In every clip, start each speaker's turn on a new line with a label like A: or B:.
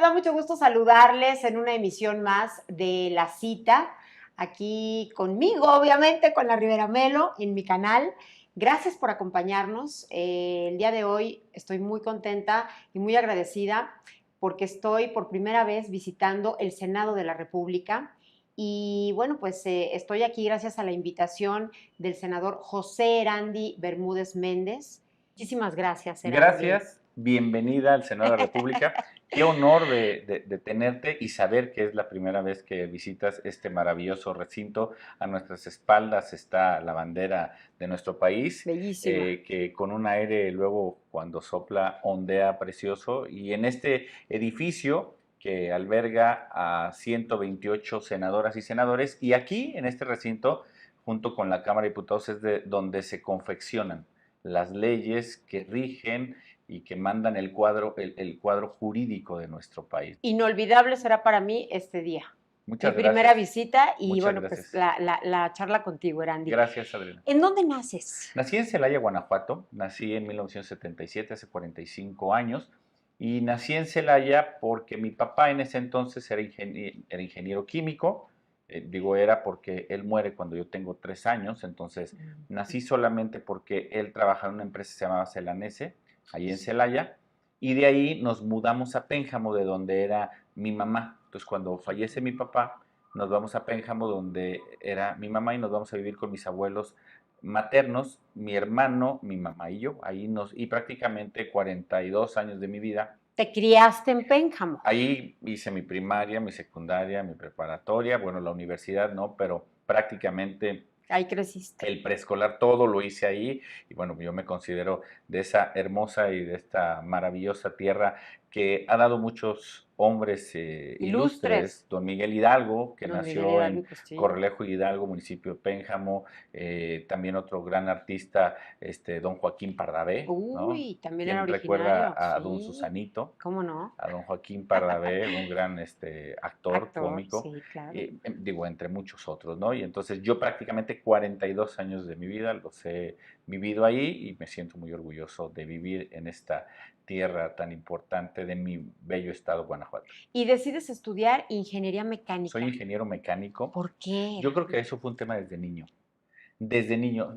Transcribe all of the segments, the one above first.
A: da mucho gusto saludarles en una emisión más de La Cita, aquí conmigo, obviamente, con la Rivera Melo, en mi canal. Gracias por acompañarnos. El día de hoy estoy muy contenta y muy agradecida porque estoy por primera vez visitando el Senado de la República. Y bueno, pues estoy aquí gracias a la invitación del senador José Erandi Bermúdez Méndez. Muchísimas gracias, Erandi.
B: Gracias, bienvenida al Senado de la República. Qué honor de tenerte y saber que es la primera vez que visitas este maravilloso recinto. A nuestras espaldas está la bandera de nuestro país,
A: Bellísima.
B: que con un aire luego cuando sopla ondea precioso. Y en este edificio que alberga a 128 senadoras y senadores, y aquí en este recinto, junto con la Cámara de Diputados, es de donde se confeccionan las leyes que rigen y que mandan el cuadro jurídico de nuestro país.
A: Inolvidable será para mí este día. Mi
B: Muchas
A: primera
B: gracias.
A: visita y
B: Muchas
A: bueno, pues
B: gracias.
A: la charla contigo, Erandi.
B: Gracias, Adriana.
A: ¿En dónde naces?
B: Nací en Celaya, Guanajuato. Nací en 1977, hace 45 años. Y nací en Celaya porque mi papá en ese entonces era ingeniero químico. Digo era porque él muere cuando yo tengo 3 años. Entonces nací solamente porque él trabajaba en una empresa que se llamaba Celanese, ahí en Celaya. Y de ahí nos mudamos a Pénjamo, de donde era mi mamá. Entonces cuando fallece mi papá, nos vamos a Pénjamo, donde era mi mamá, y nos vamos a vivir con mis abuelos maternos, mi hermano, mi mamá y yo. Y prácticamente 42 años de mi vida.
A: ¿Te criaste en Pénjamo?
B: Ahí hice mi primaria, mi secundaria, mi preparatoria, bueno, la universidad no, pero prácticamente
A: Ahí creciste.
B: el preescolar, todo lo hice ahí. Y bueno, yo me considero de esa hermosa y de esta maravillosa tierra que ha dado muchos hombres
A: Ilustres.
B: ilustres. Don Miguel Hidalgo, que
A: Don Miguel
B: nació
A: Hidalgo
B: en
A: y Costillo.
B: Correlejo Hidalgo, municipio de Pénjamo. También otro gran artista, don Joaquín Pardavé, ¿no?
A: Uy, también era
B: ¿Quién recuerda
A: originario,
B: a don
A: sí.
B: Susanito?
A: ¿Cómo no?
B: A don Joaquín Pardavé, un gran actor
A: Actor,
B: cómico,
A: sí, claro.
B: digo, entre muchos otros, ¿no? Y entonces yo prácticamente 42 años de mi vida los he vivido ahí y me siento muy orgulloso de vivir en esta tierra tan importante de mi bello estado, Guanajuato.
A: Y decides estudiar ingeniería
B: Soy
A: mecánica.
B: ingeniero mecánico.
A: ¿Por qué,
B: Yo creo que
A: Erandi?
B: eso fue un tema desde niño. Desde niño.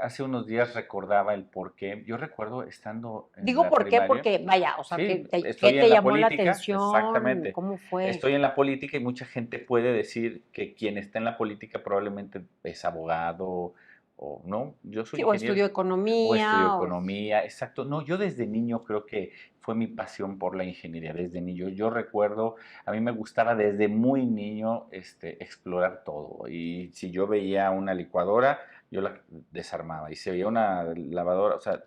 B: Hace unos días recordaba el por qué. Yo recuerdo estando en
A: Digo
B: la
A: por qué,
B: primaria.
A: porque vaya, o sea,
B: Sí,
A: ¿qué
B: estoy
A: te
B: en la
A: llamó la
B: política,
A: atención?
B: exactamente.
A: ¿Cómo fue?
B: Estoy en la política y mucha gente puede decir que quien está en la política probablemente es abogado o no. Yo soy
A: Sí, o
B: ingeniero
A: estudió
B: o estudio
A: economía, o...
B: economía, exacto. No, yo desde niño creo que fue mi pasión por la ingeniería, desde niño. Yo recuerdo, a mí me gustaba desde muy niño explorar todo. Y si yo veía una licuadora, yo la desarmaba. Y si veía una lavadora, o sea,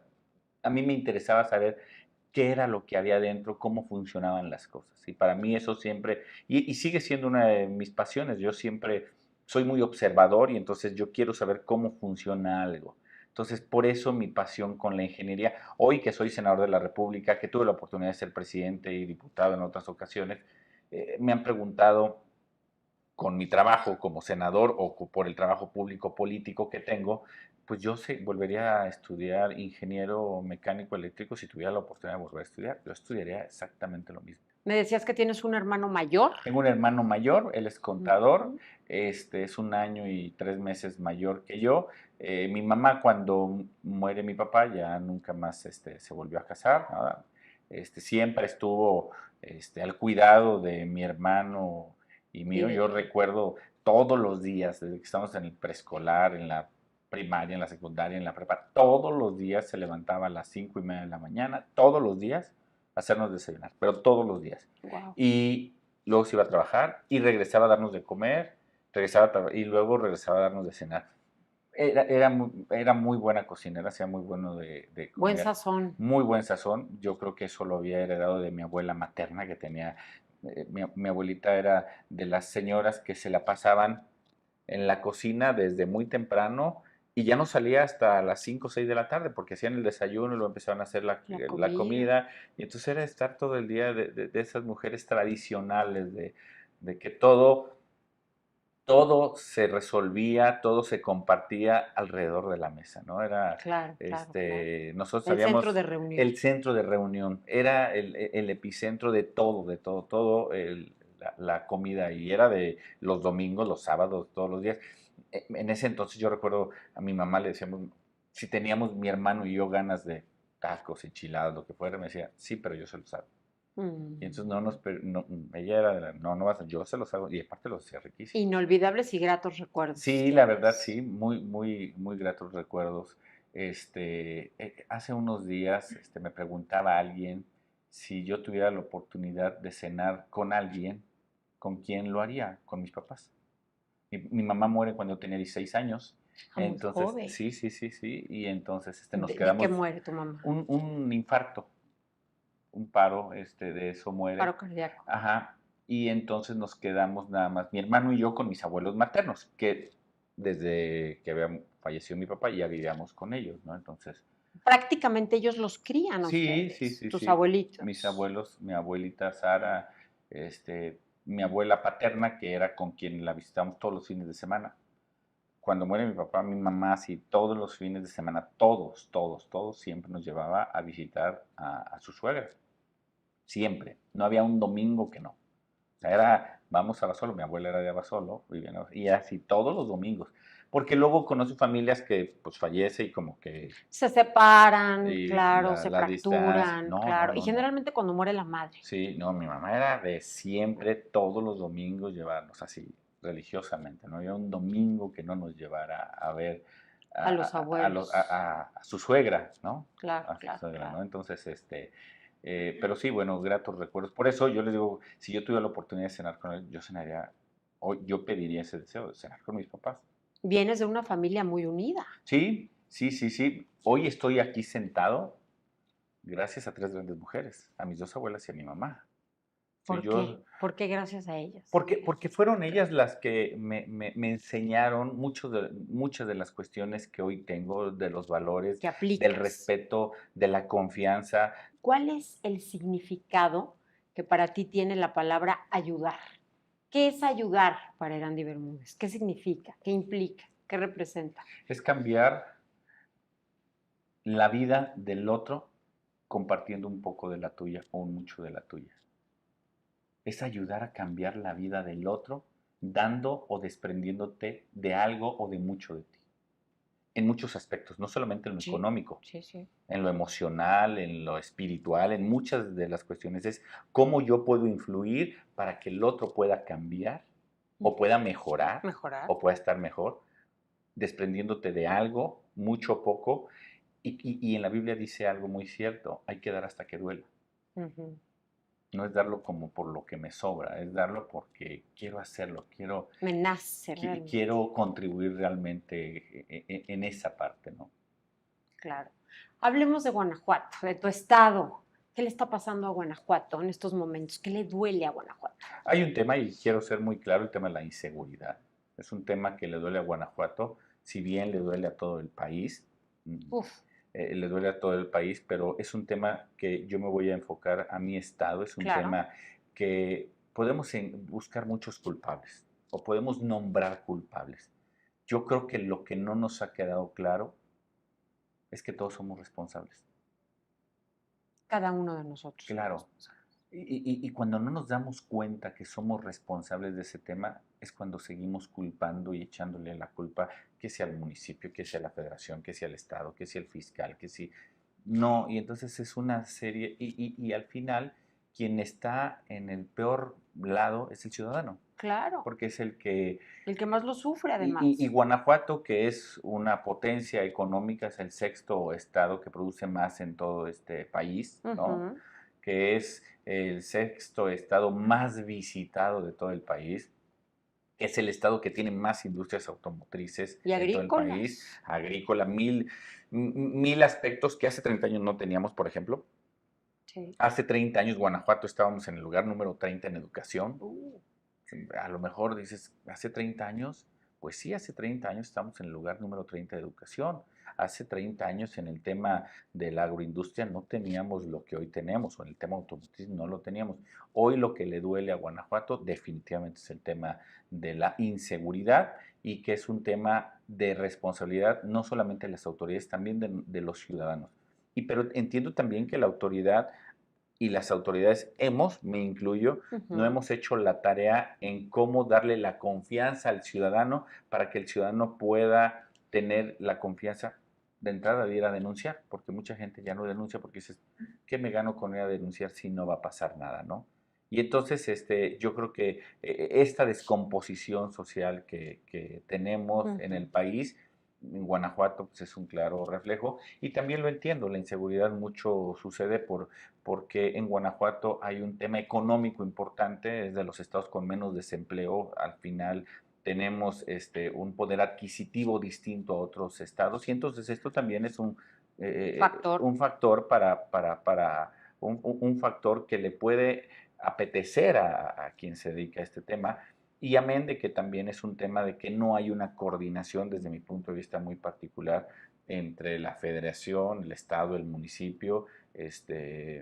B: a mí me interesaba saber qué era lo que había dentro, cómo funcionaban las cosas. Y para mí eso siempre, y sigue siendo una de mis pasiones, yo siempre soy muy observador y entonces yo quiero saber cómo funciona algo. Entonces, por eso mi pasión con la ingeniería. Hoy que soy senador de la República, que tuve la oportunidad de ser presidente y diputado en otras ocasiones, me han preguntado con mi trabajo como senador o por el trabajo público político que tengo, pues yo volvería a estudiar ingeniero mecánico eléctrico si tuviera la oportunidad de volver a estudiar. Yo estudiaría exactamente lo mismo.
A: Me decías que tienes un hermano mayor.
B: Tengo un hermano mayor, él es contador,
A: Ujú.
B: es 1 año y 3 meses mayor que yo. Mi mamá cuando muere mi papá ya nunca más se volvió a casar, nada. Siempre estuvo al cuidado de mi hermano y mío. Yo recuerdo todos los días, desde que estamos en el preescolar, en la primaria, en la secundaria, en la prepa, todos los días se levantaba a las 5:30 de la mañana, todos los días, a hacernos desayunar, pero todos los días.
A: Wow.
B: Y luego se iba a trabajar y regresaba a darnos de comer, y luego regresaba a darnos de cenar. Era muy buena cocinera, hacía muy bueno de
A: Buen
B: comer,
A: sazón.
B: muy buen sazón. Yo creo que eso lo había heredado de mi abuela materna, que tenía, mi abuelita era de las señoras que se la pasaban en la cocina desde muy temprano y ya no salía hasta las 5 o 6 de la tarde porque hacían el desayuno y luego empezaban a hacer
A: La
B: la
A: comida.
B: comida. Y entonces era estar todo el día de esas mujeres tradicionales, de que todo todo se resolvía, todo se compartía alrededor de la mesa, ¿no? Era,
A: Claro, claro, claro.
B: nosotros
A: El centro de
B: sabíamos
A: reunión.
B: el centro de reunión, era el epicentro de todo, todo la comida y era de los domingos, los sábados, todos los días. En ese entonces yo recuerdo a mi mamá le decíamos, si teníamos mi hermano y yo ganas de tacos, enchiladas, lo que fuera, me decía, sí, pero yo se los hago. Y entonces
A: Mm.
B: no nos, no, ella era de la, no, no vas, yo se los hago, y aparte los hacía riquísimos.
A: Inolvidables y gratos recuerdos
B: Sí, la verdad,
A: tienes.
B: sí, muy, muy, muy gratos recuerdos. Hace unos días, me preguntaba alguien si yo tuviera la oportunidad de cenar con alguien, ¿con quién lo haría? Con mis papás. Mi mamá muere cuando yo tenía 16 años,
A: Ah, muy
B: entonces,
A: joven.
B: sí, sí, sí, sí, y entonces, nos
A: De qué
B: quedamos,
A: muere tu mamá?
B: un infarto, un paro, de eso muere.
A: Paro cardíaco.
B: Ajá. Y entonces nos quedamos nada más, mi hermano y yo con mis abuelos maternos, que desde que había fallecido mi papá ya vivíamos con ellos, ¿no? Entonces,
A: Prácticamente ellos los crían a
B: sí, sí,
A: ustedes,
B: sí,
A: tus
B: sí. Mis
A: abuelitos.
B: abuelos, mi abuelita Sara, mi abuela paterna, que era con quien la visitamos todos los fines de semana. Cuando muere mi papá, mi mamá, sí, todos los fines de semana, todos, todos, todos, siempre nos llevaba a visitar a su suegra. Siempre. No había un domingo que no. O sea, era, vamos a Abasolo, mi abuela era de Abasolo, y así todos los domingos. Porque luego conoce familias que pues fallece y como que
A: Se separan,
B: y
A: claro, se
B: la distancia.
A: fracturan,
B: No, no,
A: claro. Y
B: no, no.
A: generalmente cuando muere la madre,
B: Sí, no, mi mamá era de siempre, todos los domingos llevarnos así, religiosamente. No había un domingo que no nos llevara a ver
A: a los abuelos.
B: a su suegra, ¿no?
A: Claro,
B: A su
A: claro,
B: suegra, ¿no?
A: claro.
B: Entonces, pero sí, bueno, gratos recuerdos. Por eso yo les digo, si yo tuviera la oportunidad de cenar con él, yo cenaría, o yo pediría ese deseo de cenar con mis papás.
A: Vienes de una familia muy unida.
B: Sí, sí, sí, sí. Hoy estoy aquí sentado gracias a tres grandes mujeres, a mis dos abuelas y a mi mamá. Sí,
A: ¿Por qué? ¿Por qué gracias a ellas?
B: porque fueron ellas las que me enseñaron muchas de las cuestiones que hoy tengo, de los valores,
A: Que
B: del
A: aplicas.
B: respeto, de la confianza.
A: ¿Cuál es el significado que para ti tiene la palabra ayudar? ¿Qué es ayudar para Erandi Bermúdez? ¿Qué significa? ¿Qué implica? ¿Qué representa?
B: Es cambiar la vida del otro compartiendo un poco de la tuya o mucho de la tuya. Es ayudar a cambiar la vida del otro dando o desprendiéndote de algo o de mucho de ti. En muchos aspectos, no solamente en lo
A: Sí,
B: económico,
A: sí, sí.
B: en lo emocional, en lo espiritual, en muchas de las cuestiones. Es cómo yo puedo influir para que el otro pueda cambiar o pueda mejorar
A: Mejorar.
B: o pueda estar mejor, desprendiéndote de algo, mucho o poco. Y en la Biblia dice algo muy cierto, hay que dar hasta que duela.
A: Ujú.
B: No es darlo como por lo que me sobra, es darlo porque quiero hacerlo,
A: Me nace realmente,
B: quiero contribuir realmente en esa parte, ¿no?
A: claro. Hablemos de Guanajuato, de tu estado. ¿Qué le está pasando a Guanajuato en estos momentos? ¿Qué le duele a Guanajuato?
B: Hay un tema, y quiero ser muy claro, el tema de la inseguridad. Es un tema que le duele a Guanajuato, si bien le duele a todo el país,
A: Uf,
B: le duele a todo el país, pero es un tema que yo me voy a enfocar a mi estado, es un
A: claro.
B: tema que podemos buscar muchos culpables o podemos nombrar culpables. Yo creo que lo que no nos ha quedado claro es que todos somos responsables.
A: Cada uno de nosotros somos
B: Claro,
A: responsables.
B: y cuando no nos damos cuenta que somos responsables de ese tema, es cuando seguimos culpando y echándole la culpa, que sea al municipio, que sea la federación, que sea el Estado, que sea el fiscal, que sí. No, y entonces es una serie, y al final, quien está en el peor lado es el ciudadano,
A: Claro,
B: porque es el que
A: el que más lo sufre
B: y
A: además.
B: Guanajuato, que es una potencia económica, es el sexto estado que produce más en todo este país, ¿no?
A: Ujú.
B: Que es el sexto estado más visitado de todo el país, que es el estado que tiene más industrias automotrices
A: Y
B: en todo el país,
A: agrícolas.
B: agrícola, mil aspectos que hace 30 años no teníamos, por ejemplo.
A: Sí.
B: Hace 30 años Guanajuato estábamos en el lugar número 30 en educación.
A: Uh,
B: A lo mejor dices, hace 30 años, pues sí, hace 30 años estamos en el lugar número 30 de educación. hace 30 años en el tema de la agroindustria no teníamos lo que hoy tenemos, o en el tema automotriz no lo teníamos. Hoy lo que le duele a Guanajuato definitivamente es el tema de la inseguridad y que es un tema de responsabilidad no solamente de las autoridades, también de los ciudadanos. Pero entiendo también que la autoridad y las autoridades me incluyo, no hemos hecho la tarea en cómo darle la confianza al ciudadano para que el ciudadano pueda tener la confianza de entrada de ir a denunciar, porque mucha gente ya no denuncia porque dices, ¿qué me gano con ir a denunciar si no va a pasar nada, no? Y entonces yo creo que esta descomposición social que tenemos en el país, en Guanajuato pues es un claro reflejo y también lo entiendo, la inseguridad mucho sucede porque en Guanajuato hay un tema económico importante, es de los estados con menos desempleo, al final tenemos un poder adquisitivo distinto a otros estados y entonces esto también es
A: Factor.
B: un factor un factor que le puede apetecer a quien se dedica a este tema y amén de que también es un tema de que no hay una coordinación desde mi punto de vista muy particular entre la federación, el estado, el municipio.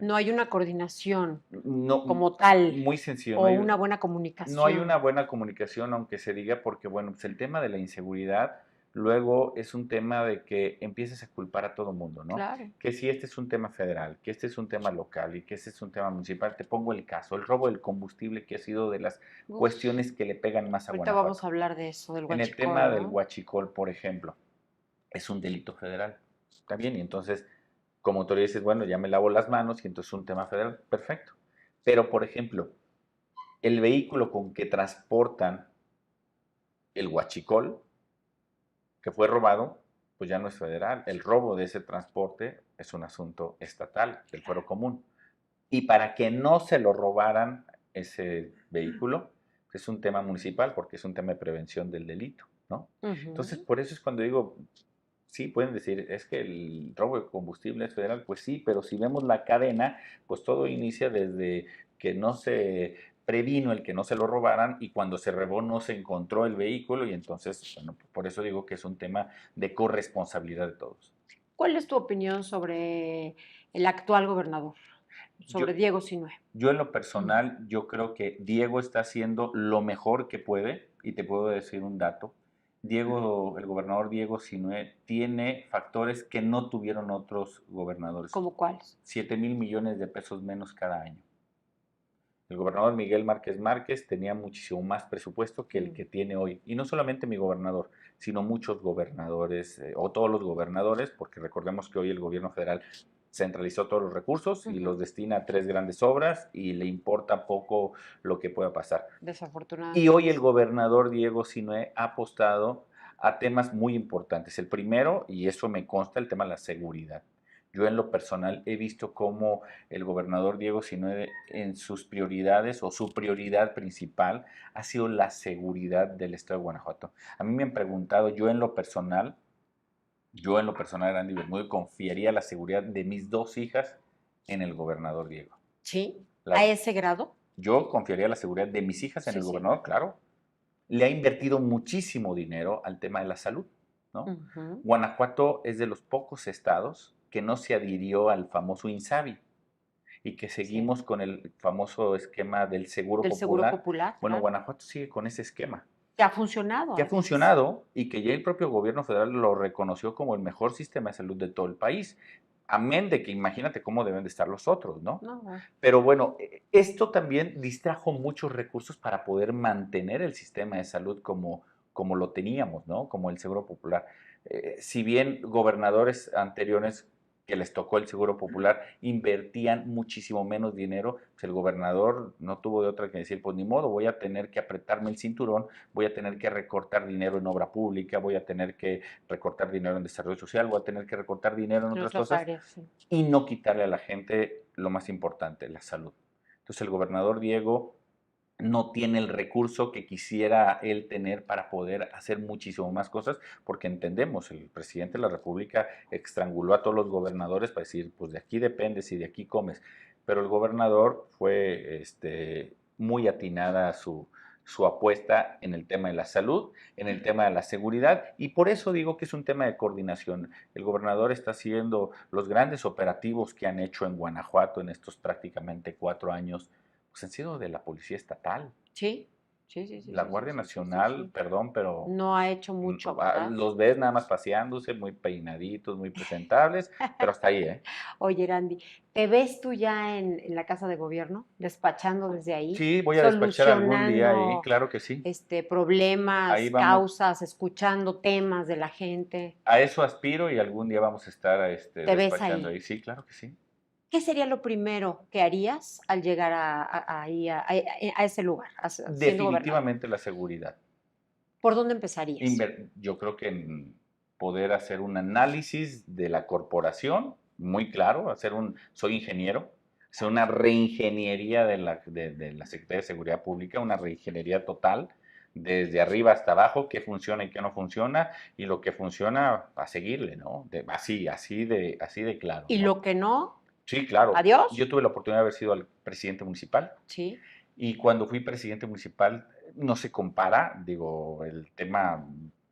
A: No hay una coordinación
B: No,
A: como tal
B: muy sencillo,
A: o una buena comunicación.
B: no hay una buena comunicación, aunque se diga, porque bueno, pues el tema de la inseguridad luego es un tema de que empiezas a culpar a todo mundo, ¿no?
A: Claro.
B: Que si este es un tema federal, que este es un tema local y que este es un tema municipal, te pongo el caso, el robo del combustible que ha sido de las cuestiones que le pegan más a
A: Ahorita
B: Guanajuato.
A: vamos a hablar de eso, del
B: En el
A: huachicol,
B: tema del
A: ¿no?
B: huachicol, por ejemplo, es un delito federal, está bien, y entonces como autoridad dices, bueno, ya me lavo las manos y entonces es un tema federal, perfecto. Pero, por ejemplo, el vehículo con que transportan el huachicol que fue robado, pues ya no es federal. El robo de ese transporte es un asunto estatal, del fuero común. Y para que no se lo robaran ese vehículo, es un tema municipal porque es un tema de prevención del delito, ¿no? Entonces, por eso es cuando digo, sí, pueden decir, es que el robo de combustible es federal, pues sí, pero si vemos la cadena, pues todo inicia desde que no se previno el que no se lo robaran y cuando se robó no se encontró el vehículo y entonces, bueno, por eso digo que es un tema de corresponsabilidad de todos.
A: ¿Cuál es tu opinión sobre el actual gobernador,
B: Yo,
A: sobre Diego Sinue?
B: yo en lo personal, yo creo que Diego está haciendo lo mejor que puede y te puedo decir un dato. Diego, el gobernador Diego Sinue tiene factores que no tuvieron otros gobernadores.
A: ¿Cómo cuáles?
B: 7,000 millones de pesos menos cada año. El gobernador Miguel Márquez Márquez tenía muchísimo más presupuesto que el que tiene hoy. Y no solamente mi gobernador, sino muchos gobernadores, o todos los gobernadores, porque recordemos que hoy el gobierno federal centralizó todos los recursos y los destina a 3 grandes obras y le importa poco lo que pueda pasar.
A: Desafortunadamente.
B: Y hoy el gobernador Diego Sinue ha apostado a temas muy importantes. El primero, y eso me consta, el tema de la seguridad. Yo en lo personal he visto cómo el gobernador Diego Sinue en sus prioridades o su prioridad principal ha sido la seguridad del estado de Guanajuato. A mí me han preguntado, yo en lo personal, Randy Bermúdez, confiaría la seguridad de mis 2 hijas en el gobernador Diego.
A: ¿Sí?
B: Las,
A: ¿A ese grado?
B: Yo confiaría la seguridad de mis hijas en el gobernador, claro. Le ha invertido muchísimo dinero al tema de la salud, ¿no? Guanajuato es de los pocos estados que no se adhirió al famoso INSABI y que seguimos con el famoso esquema del Seguro
A: Del
B: Popular.
A: Seguro Popular,
B: Bueno,
A: claro.
B: Guanajuato sigue con ese esquema.
A: Que ha funcionado.
B: Que ha funcionado y que ya el propio gobierno federal lo reconoció como el mejor sistema de salud de todo el país. Amén de que imagínate cómo deben de estar los otros, ¿no? Pero bueno, esto también distrajo muchos recursos para poder mantener el sistema de salud como lo teníamos, ¿no? Como el Seguro Popular. Si bien gobernadores anteriores que les tocó el Seguro Popular invertían muchísimo menos dinero, pues el gobernador no tuvo de otra que decir, pues ni modo, voy a tener que apretarme el cinturón, voy a tener que recortar dinero en obra pública, voy a tener que recortar dinero en desarrollo social, voy a tener que recortar dinero en otras cosas
A: áreas, sí.
B: Y no quitarle a la gente lo más importante, la salud. Entonces el gobernador Diego no tiene el recurso que quisiera él tener para poder hacer muchísimo más cosas, porque entendemos, el presidente de la República estranguló a todos los gobernadores para decir, pues de aquí dependes y de aquí comes, pero el gobernador fue muy atinada su apuesta en el tema de la salud, en el tema de la seguridad, y por eso digo que es un tema de coordinación. El gobernador está haciendo los grandes operativos que han hecho en Guanajuato en estos prácticamente 4 años, pues han sido de la Policía Estatal.
A: Sí, sí, sí, sí,
B: La
A: sí, sí,
B: Guardia
A: sí, sí, sí,
B: Nacional,
A: sí.
B: perdón, pero
A: No ha hecho mucho, ¿verdad?
B: los ves nada más paseándose, muy peinaditos, muy presentables, pero hasta ahí, ¿eh?
A: Oye, Randy, ¿te ves tú ya en la Casa de Gobierno, despachando desde ahí,
B: Sí, voy a despachar algún día ahí,
A: solucionando
B: claro que sí.
A: problemas,
B: Ahí vamos,
A: causas, escuchando temas de la gente?
B: a eso aspiro y algún día vamos a estar
A: ¿Te ves
B: despachando
A: ahí?
B: ahí. Sí, claro que sí.
A: ¿Qué sería lo primero que harías al llegar ahí a ese lugar, siendo gobernador?
B: Definitivamente la seguridad.
A: ¿Por dónde empezarías?
B: Yo creo que en poder hacer un análisis de la corporación, muy claro, soy ingeniero, hacer una reingeniería de la Secretaría de Seguridad Pública, una reingeniería total, desde arriba hasta abajo, qué funciona y qué no funciona, y lo que funciona, a seguirle, ¿no? Así de claro,
A: Y
B: ¿no?
A: lo que no,
B: Sí, claro. Yo
A: adiós.
B: tuve la oportunidad de haber sido el presidente municipal,
A: Sí,
B: y cuando fui presidente municipal, no se compara, digo, el tema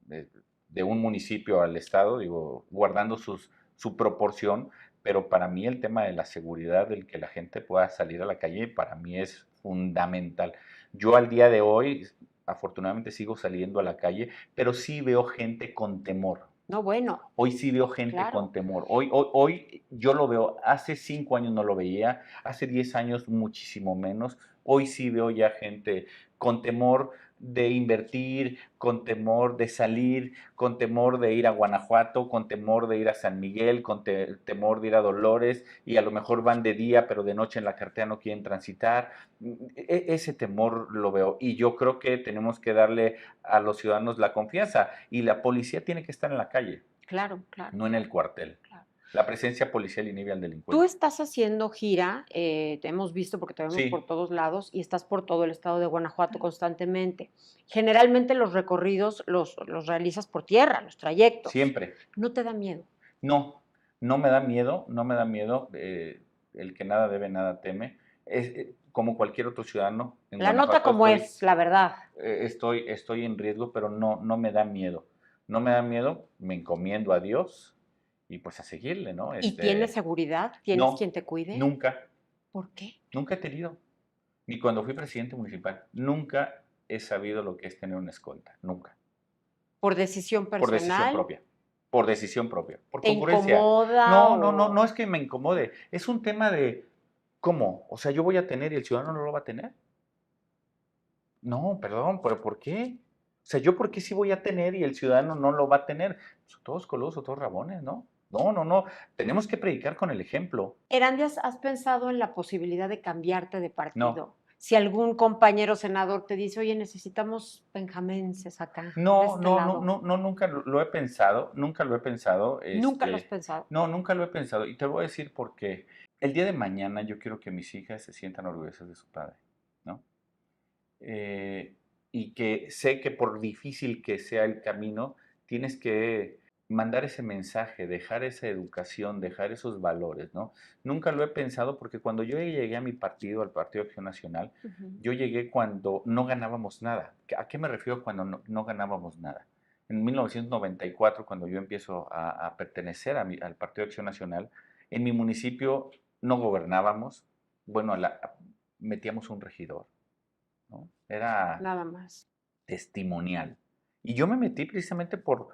B: de, de un municipio al estado, digo, guardando su proporción, pero para mí el tema de la seguridad, del que la gente pueda salir a la calle, para mí es fundamental. Yo al día de hoy, afortunadamente sigo saliendo a la calle, pero sí veo gente con temor.
A: no, bueno,
B: Hoy sí veo gente con
A: claro.
B: temor. Hoy yo lo veo, hace 5 años no lo veía, hace 10 años muchísimo menos. Hoy sí veo ya gente con temor de invertir, con temor de salir, con temor de ir a Guanajuato, con temor de ir a San Miguel, con temor de ir a Dolores, y a lo mejor van de día, pero de noche en la carretera no quieren transitar. Ese temor lo veo, y yo creo que tenemos que darle a los ciudadanos la confianza, y la policía tiene que estar en la calle,
A: Claro, claro,
B: no en el cuartel.
A: claro.
B: La presencia policial inhibe al
A: Tú
B: delincuente.
A: estás haciendo gira, te hemos visto porque te vemos por
B: Sí,
A: todos lados y estás por todo el estado de Guanajuato constantemente. Generalmente los recorridos los realizas por tierra, los trayectos.
B: siempre.
A: ¿No te da miedo?
B: No, no me da miedo, no me da miedo. El que nada debe, nada teme. Como cualquier otro ciudadano, en
A: La nota
B: Guanajuato
A: como es, la verdad.
B: estoy en riesgo, pero no, no me da miedo. No me da miedo, me encomiendo a Dios y pues a seguirle, ¿no?
A: ¿Y tienes seguridad? ¿Tienes quien
B: No,
A: te cuide?
B: nunca,
A: ¿Por qué?
B: nunca he tenido. Ni cuando fui presidente municipal, nunca he sabido lo que es tener una escolta, nunca.
A: ¿Por decisión
B: Por decisión
A: personal?
B: propia, por decisión propia, por
A: ¿Te
B: congruencia.
A: incomoda
B: No, no, no,
A: o
B: no es que me incomode, es un tema de, ¿cómo? O sea, yo voy a tener y el ciudadano no lo va a tener. No, perdón, pero ¿por qué? O sea, ¿yo por qué sí voy a tener y el ciudadano no lo va a tener? Son todos coludos o todos rabones, ¿no? No, no, no. Tenemos que predicar con el ejemplo.
A: Erandias, ¿has pensado en la posibilidad de cambiarte de
B: No,
A: partido? Si algún compañero senador te dice, oye, necesitamos benjamenses acá, de
B: no,
A: este
B: no, no,
A: lado.
B: no, no, nunca lo he pensado, nunca lo he pensado,
A: ¿Nunca lo has pensado?
B: no, nunca lo he pensado, y te voy a decir por qué. El día de mañana yo quiero que mis hijas se sientan orgullosas de su padre, ¿no? Eh, y que sé que por difícil que sea el camino, tienes que mandar ese mensaje, dejar esa educación, dejar esos valores, ¿no? Nunca lo he pensado porque cuando yo llegué a mi partido, al Partido Acción Nacional,
A: Ujú.
B: yo llegué cuando no ganábamos nada. ¿A qué me refiero cuando no ganábamos nada? En 1994, cuando yo empiezo a pertenecer al Partido Acción Nacional, en mi municipio no gobernábamos, bueno, metíamos un regidor, ¿no? Era
A: Nada más.
B: testimonial. Y yo me metí precisamente por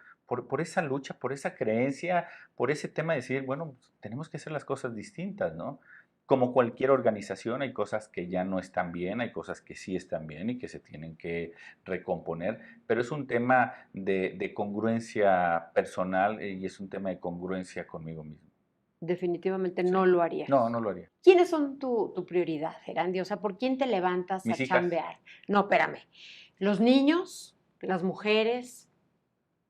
B: esa lucha, por esa creencia, por ese tema de decir, bueno, pues, tenemos que hacer las cosas distintas, ¿no? Como cualquier organización, hay cosas que ya no están bien, hay cosas que sí están bien y que se tienen que recomponer, pero es un tema de congruencia personal, y es un tema de congruencia conmigo mismo.
A: Definitivamente
B: Sí.
A: no lo
B: No,
A: harías.
B: no lo haría.
A: ¿Quiénes son tu prioridad, Erandi? O sea, ¿por quién te levantas
B: Mis
A: a
B: hijas,
A: chambear? No, espérame. ¿Los niños, las mujeres,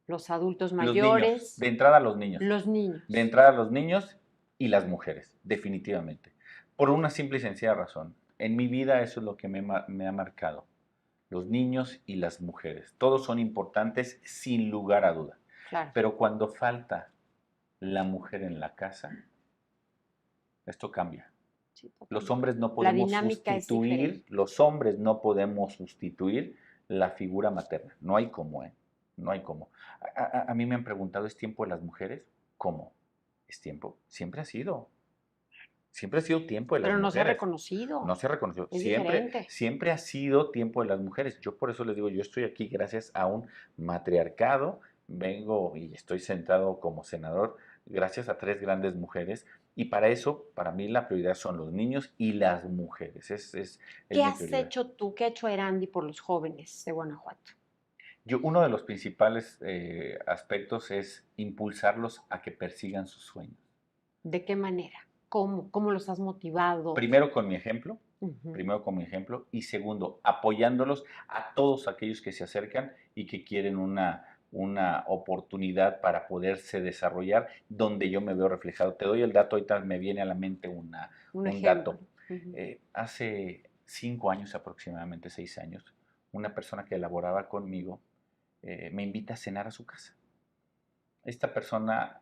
A: los adultos
B: los niños,
A: mayores,
B: de entrada los niños.
A: los
B: De
A: niños?
B: entrada los niños y las mujeres, definitivamente. Por una simple y sencilla razón. En mi vida eso es lo que me ha marcado. Los niños y las mujeres. Todos son importantes sin lugar a duda.
A: Claro.
B: Pero cuando falta la mujer en la casa, esto cambia.
A: Sí,
B: Los
A: totalmente.
B: hombres no
A: La
B: podemos
A: dinámica es diferente.
B: los hombres no podemos sustituir la figura materna. No hay cómo, ¿eh? No hay cómo. A mí me han preguntado, ¿es tiempo de las mujeres? ¿Cómo? ¿Es tiempo? Siempre ha sido. Siempre ha sido tiempo de las
A: Pero no se ha
B: mujeres. No
A: reconocido.
B: se ha reconocido.
A: Es
B: Siempre,
A: diferente.
B: siempre ha sido tiempo de las mujeres. Yo por eso les digo, yo estoy aquí gracias a un matriarcado. Vengo y estoy sentado como senador gracias a 3 grandes mujeres. Y para eso, para mí la prioridad son los niños y las mujeres. Es
A: ¿Qué
B: mi
A: has
B: prioridad.
A: hecho tú? ¿Qué ha hecho Erandi por los jóvenes de Guanajuato?
B: Uno de los principales aspectos es impulsarlos a que persigan sus sueños.
A: ¿De qué manera? ¿Cómo? ¿Cómo los has motivado?
B: Primero con mi ejemplo,
A: Ujú.
B: y segundo, apoyándolos a todos aquellos que se acercan y que quieren una oportunidad para poderse desarrollar donde yo me veo reflejado. Te doy el dato, ahorita me viene a la mente
A: Un
B: un
A: ejemplo.
B: dato.
A: Ujú.
B: Hace 5 años aproximadamente, 6 años, una persona que elaboraba conmigo me invita a cenar a su casa. Esta persona,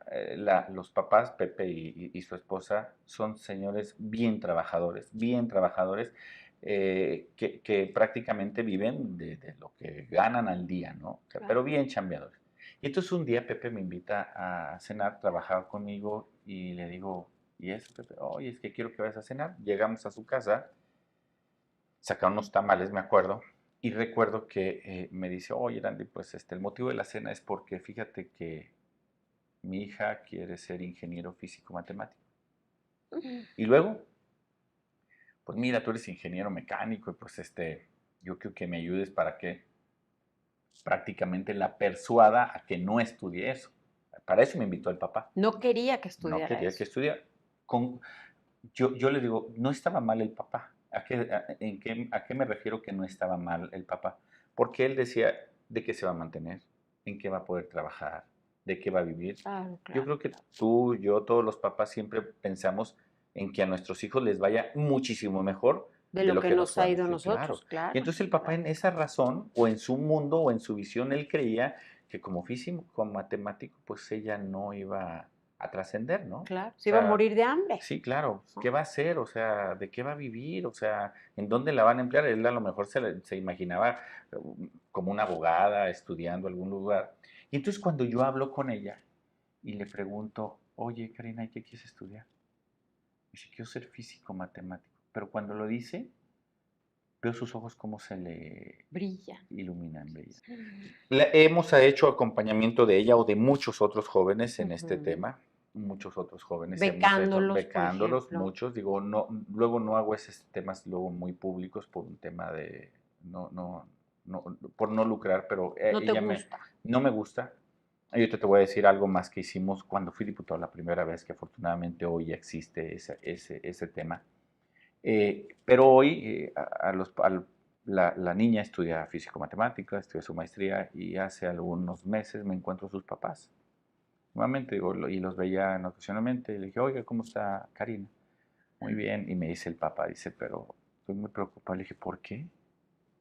B: los papás, Pepe y su esposa, son señores bien trabajadores, que prácticamente viven de lo que ganan al día, ¿no? O sea, pero
A: Claro.
B: bien chambeadores. Y entonces un día Pepe me invita a cenar, trabajar conmigo y le digo, ¿y eso, Pepe? Oye, es que quiero que vayas a cenar. Llegamos a su casa, sacaron unos tamales, me acuerdo, y recuerdo que me dice, oye, Randy, pues el motivo de la cena es porque fíjate que mi hija quiere ser ingeniero físico matemático. Y luego, pues mira, tú eres ingeniero mecánico y pues yo quiero que me ayudes para que prácticamente la persuada a que no estudie eso. Para eso me invitó el papá.
A: No quería que
B: No
A: estudiara
B: quería que
A: eso.
B: estudiara. Con, yo le digo, no estaba mal el papá. ¿A qué me refiero que no estaba mal el papá? Porque él decía de qué se va a mantener, en qué va a poder trabajar, de qué va a vivir.
A: Claro,
B: Yo
A: claro,
B: creo que
A: claro.
B: tú, yo, todos los papás siempre pensamos en que a nuestros hijos les vaya muchísimo mejor
A: De
B: de
A: lo
B: lo
A: que
B: que nos
A: nos ha
B: puedan
A: ido a
B: decir, claro.
A: nosotros,
B: Y
A: claro,
B: entonces el
A: sí,
B: papá
A: claro.
B: en esa razón, o en su mundo, o en su visión, él creía que como físico, como matemático, pues ella no iba a trascender, ¿no?
A: Claro,
B: O
A: se iba a
B: sea,
A: morir de hambre,
B: sí, claro, ¿qué
A: ¿no?
B: va a hacer? O sea, ¿de qué va a vivir? O sea, ¿en dónde la van a emplear? Él a lo mejor se imaginaba como una abogada estudiando algún lugar. Y entonces cuando yo hablo con ella y le pregunto, oye, Karina, ¿y qué quieres estudiar? Dice, quiero ser físico matemático. Pero cuando lo dice, veo sus ojos como se le
A: Brilla.
B: iluminan, bella. Hemos hecho acompañamiento de ella o de muchos otros jóvenes en este
A: Ujú.
B: tema. Muchos otros jóvenes hemos hecho,
A: Becándolos, por
B: becándolos,
A: ejemplo.
B: muchos. Digo, no, luego no hago esos temas luego muy públicos por un tema de, no, no, no, por no lucrar, pero
A: No te gusta.
B: no me gusta. Yo te voy a decir algo más que hicimos cuando fui diputado la primera vez, que afortunadamente hoy ya existe ese tema. Pero hoy la niña estudia físico-matemática, estudia su maestría y hace algunos meses me encuentro sus papás. Nuevamente, digo, y los veía ocasionalmente y le dije, oiga, ¿cómo está Karina? Muy bien. Y me dice el papá, dice, pero estoy muy preocupado. Le dije, ¿por qué?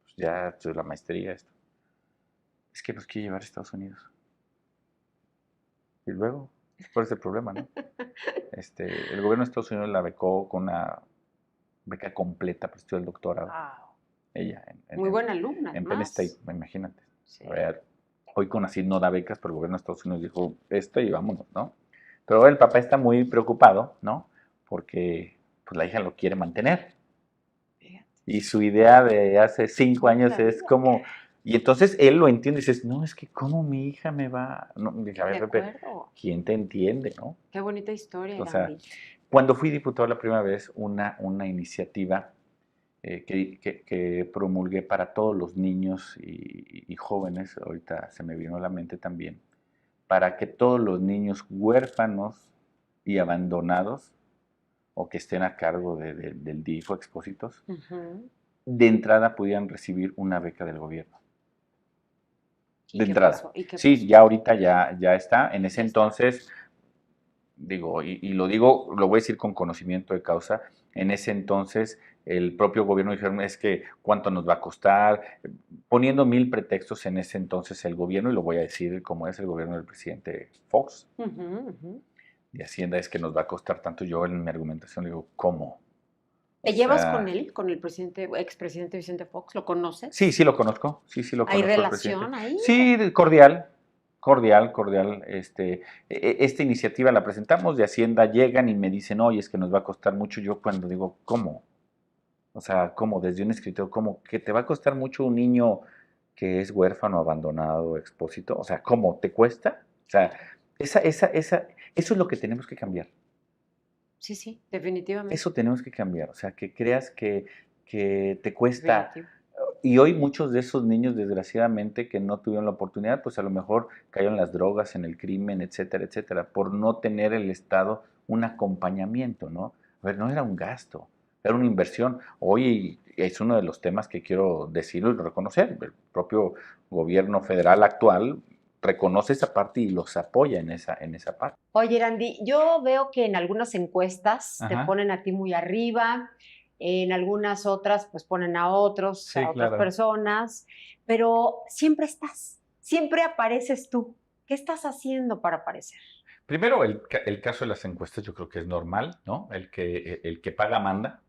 B: Pues ya estudió la maestría, esto. Es que nos quiere llevar a Estados Unidos. Y luego, ¿cuál es el problema, no? El gobierno de Estados Unidos la becó con una beca completa para estudiar el doctorado.
A: Wow.
B: Ella
A: Muy buena alumna,
B: en Penn State,
A: además.
B: imagínate.
A: Sí.
B: A ver, hoy con así no da becas, pero el gobierno de Estados Unidos dijo, y vámonos, ¿no? Pero el papá está muy preocupado, ¿no? Porque pues, la hija lo quiere mantener.
A: Fíjate.
B: Y su idea de hace 5 años
A: Otra
B: es
A: vida,
B: como, y entonces él lo entiende y dices, no, es que cómo mi hija me va, no, dije, a
A: de
B: ver, Pepe,
A: acuerdo.
B: ¿quién te entiende, no?
A: Qué bonita historia,
B: O sea,
A: Erandi.
B: cuando fui diputado la primera vez, una iniciativa que promulgué para todos los niños y jóvenes, ahorita se me vino a la mente también, para que todos los niños huérfanos y abandonados o que estén a cargo del DIF o expósitos,
A: Ujú.
B: de entrada pudieran recibir una beca del gobierno.
A: ¿Y
B: De
A: qué
B: entrada.
A: pasó? ¿Y qué
B: Sí,
A: pasó?
B: ya ahorita ya está. En ese
A: Ya está.
B: entonces, digo, y lo digo, lo voy a decir con conocimiento de causa, en ese entonces el propio gobierno dijeron es que cuánto nos va a costar, poniendo mil pretextos en ese entonces el gobierno, y lo voy a decir como es el gobierno del presidente Fox,
A: Ujú, ujú.
B: de Hacienda, es que nos va a costar tanto. Yo en mi argumentación le digo, ¿cómo?
A: ¿Te
B: O
A: llevas
B: sea,
A: con él, con el expresidente Vicente Fox? ¿Lo conoces?
B: sí, sí lo conozco, sí lo
A: ¿Hay
B: conozco al presidente.
A: relación ahí?
B: Sí, cordial, cordial, cordial. Esta iniciativa la presentamos, de Hacienda llegan y me dicen, oye, es que nos va a costar mucho. Yo cuando digo, ¿cómo? O sea, ¿cómo? Desde un escritorio, ¿cómo? ¿Que te va a costar mucho un niño que es huérfano, abandonado, expósito? O sea, ¿cómo? ¿Te cuesta? O sea, eso es lo que tenemos que cambiar.
A: Sí, sí, definitivamente.
B: Eso tenemos que cambiar. O sea, que creas que te cuesta.
A: Definitivo.
B: Y hoy muchos de esos niños, desgraciadamente, que no tuvieron la oportunidad, pues a lo mejor cayeron en las drogas, en el crimen, etcétera, etcétera, por no tener el Estado un acompañamiento, ¿no? A ver, no era un gasto, era una inversión. Hoy es uno de los temas que quiero decirlo y reconocer. El propio gobierno federal actual reconoce esa parte y los apoya en esa parte.
A: Oye, Randy, yo veo que en algunas encuestas te
B: Ajá,
A: ponen a ti muy arriba, en algunas otras pues ponen a otros,
B: sí,
A: a otras
B: claro.
A: personas, pero siempre estás, siempre apareces tú. ¿Qué estás haciendo para aparecer?
B: Primero, el caso de las encuestas yo creo que es normal, ¿no? El que paga manda.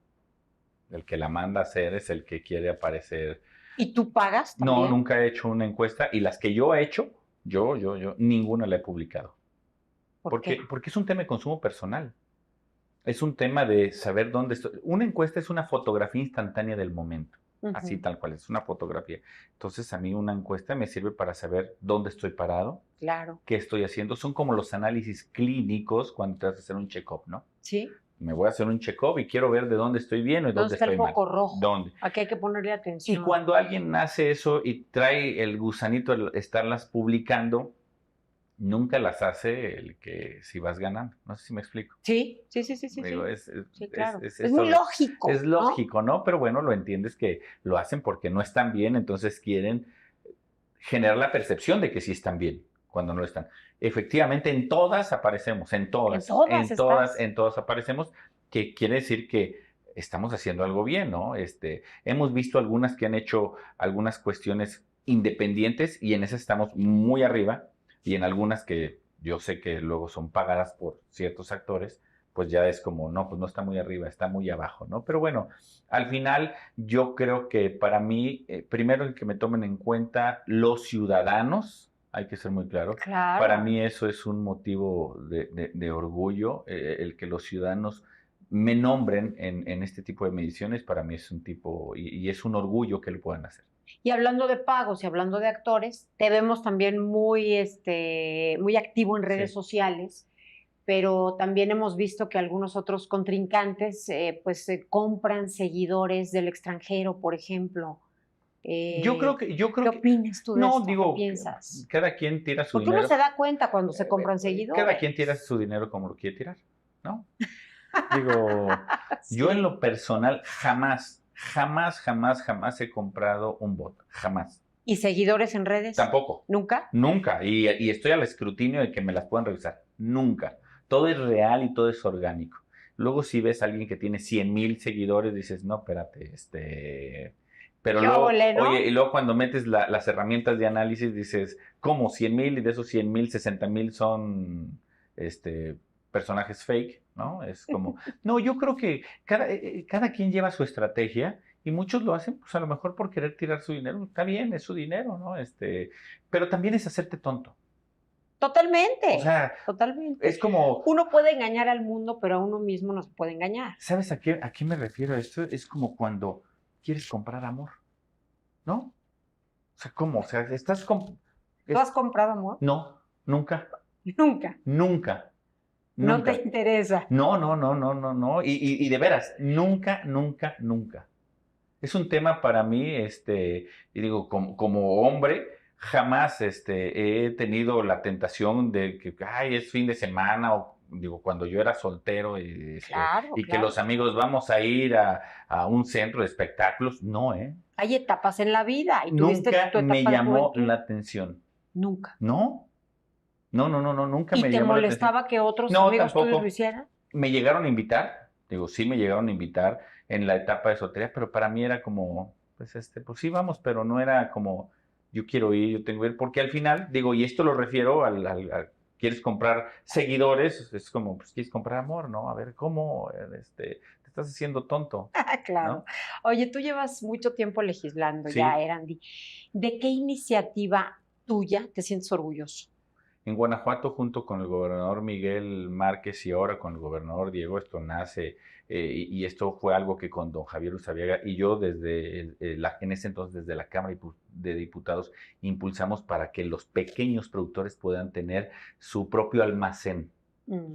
B: El que la manda a hacer es el que quiere aparecer.
A: ¿Y tú pagas
B: No,
A: también?
B: nunca he hecho una encuesta y las que yo he hecho, ninguna la he publicado.
A: ¿Por
B: Porque,
A: qué?
B: porque es un tema de consumo personal. Es un tema de saber dónde estoy. Una encuesta es una fotografía instantánea del momento. Así
A: Ujú,
B: tal cual, es una fotografía. Entonces a mí una encuesta me sirve para saber dónde estoy parado,
A: claro,
B: qué estoy haciendo. Son como los análisis clínicos cuando te vas a hacer un check-up, ¿no?
A: ¿sí?
B: Me voy a hacer un check-up y quiero ver de dónde estoy bien o de
A: ¿Dónde
B: dónde
A: está el
B: estoy mal.
A: foco rojo?
B: ¿Dónde?
A: Aquí hay que ponerle
B: Y
A: atención.
B: cuando alguien hace eso y trae el gusanito de estarlas publicando, nunca las hace el que si vas ganando. No sé si me explico.
A: Sí, sí, sí, sí, sí,
B: Digo,
A: sí,
B: es, es,
A: sí,
B: es,
A: claro.
B: es
A: Es muy
B: eso de- es
A: lógico, ¿no?
B: lógico, ¿no? Pero bueno, lo entiendes que lo hacen porque no están bien, entonces quieren generar la percepción de que sí están bien, cuando no lo están. Efectivamente, en todas aparecemos, en
A: En
B: todas,
A: todas
B: en todas,
A: estás.
B: en todas aparecemos, que quiere decir que estamos haciendo algo bien, ¿no? Hemos visto algunas que han hecho algunas cuestiones independientes y en esas estamos muy arriba, y en algunas que yo sé que luego son pagadas por ciertos actores, pues ya es como, no, pues no está muy arriba, está muy abajo, ¿no? Pero bueno, al final yo creo que para mí, primero el que me tomen en cuenta los ciudadanos, hay que ser muy claro, para
A: Claro.
B: mí eso es un motivo de orgullo, el que los ciudadanos me nombren en este tipo de mediciones, para mí es un tipo, y es un orgullo que lo puedan hacer.
A: Y hablando de pagos y hablando de actores, te vemos también muy, muy activo en redes
B: Sí.
A: sociales, pero también hemos visto que algunos otros contrincantes, pues, compran seguidores del extranjero, por ejemplo.
B: Yo creo
A: Eh,
B: que, yo
A: ¿Qué
B: creo que,
A: opinas tú de
B: no,
A: esto? ¿Qué
B: digo,
A: piensas?
B: cada quien tira su
A: Porque uno
B: dinero,
A: se da cuenta cuando se compran
B: cada quien tira
A: seguidores.
B: su dinero como lo quiere tirar, ¿no? Digo, yo en
A: Sí.
B: lo personal jamás, jamás, jamás, jamás he comprado un bot. Jamás.
A: ¿Y seguidores en redes?
B: Tampoco.
A: ¿Nunca?
B: Nunca. Y estoy al escrutinio de que me las puedan revisar. Nunca. Todo es real y todo es orgánico. Luego si ves a alguien que tiene 100,000 seguidores, dices, no, espérate, Pero
A: ¿Qué
B: luego,
A: óvole,
B: oye,
A: no?
B: y luego cuando metes las herramientas de análisis, dices, ¿cómo? 100,000 y de esos 100,000, 60,000 son, personajes fake, ¿no? Es como, no, yo creo que cada quien lleva su estrategia y muchos lo hacen, pues a lo mejor por querer tirar su dinero. Está bien, es su dinero, ¿no? Pero también es hacerte tonto. O
A: Totalmente,
B: sea,
A: totalmente.
B: es como,
A: Uno puede engañar al mundo, pero a uno mismo no se puede engañar.
B: ¿sabes a qué me refiero? Esto es como cuando quieres comprar amor, ¿no? O sea, ¿cómo? O sea,
A: ¿Tú
B: es-
A: has comprado amor?
B: no, nunca,
A: Nunca.
B: nunca,
A: No te
B: nunca.
A: interesa.
B: No, no, no, no, no, no. Y de veras, nunca, nunca, nunca. Es un tema para mí, y digo, como hombre, jamás he tenido la tentación de que, ay, es fin de semana, o digo, cuando yo era soltero,
A: Claro,
B: y que los
A: claro.
B: amigos vamos a ir a un centro de espectáculos, no, ¿eh?
A: Hay etapas en la vida y tuviste
B: Nunca
A: tu
B: me
A: etapa de
B: llamó
A: juventud.
B: la atención.
A: Nunca.
B: No, no, no, no, no, nunca
A: ¿Y
B: me
A: te
B: llamó la atención.
A: molestaba que otros
B: No,
A: amigos tuyos lo
B: tampoco.
A: hicieran?
B: Me llegaron a invitar, digo, sí me llegaron a invitar en la etapa de soltería, pero para mí era como, pues sí vamos, pero no era como, yo quiero ir, yo tengo que ir, porque al final, digo, y esto lo refiero quieres comprar seguidores, es como, pues quieres comprar amor, ¿no? A ver, ¿cómo? Te estás haciendo tonto.
A: Claro.
B: ¿no?
A: Oye, tú llevas mucho tiempo legislando ya,
B: Sí,
A: Erandi. ¿De qué iniciativa tuya te sientes orgulloso?
B: en Guanajuato, junto con el gobernador Miguel Márquez y ahora con el gobernador Diego, esto nace, y esto fue algo que con don Javier Usabiaga y yo desde en ese entonces desde la Cámara de Diputados impulsamos para que los pequeños productores puedan tener su propio almacén,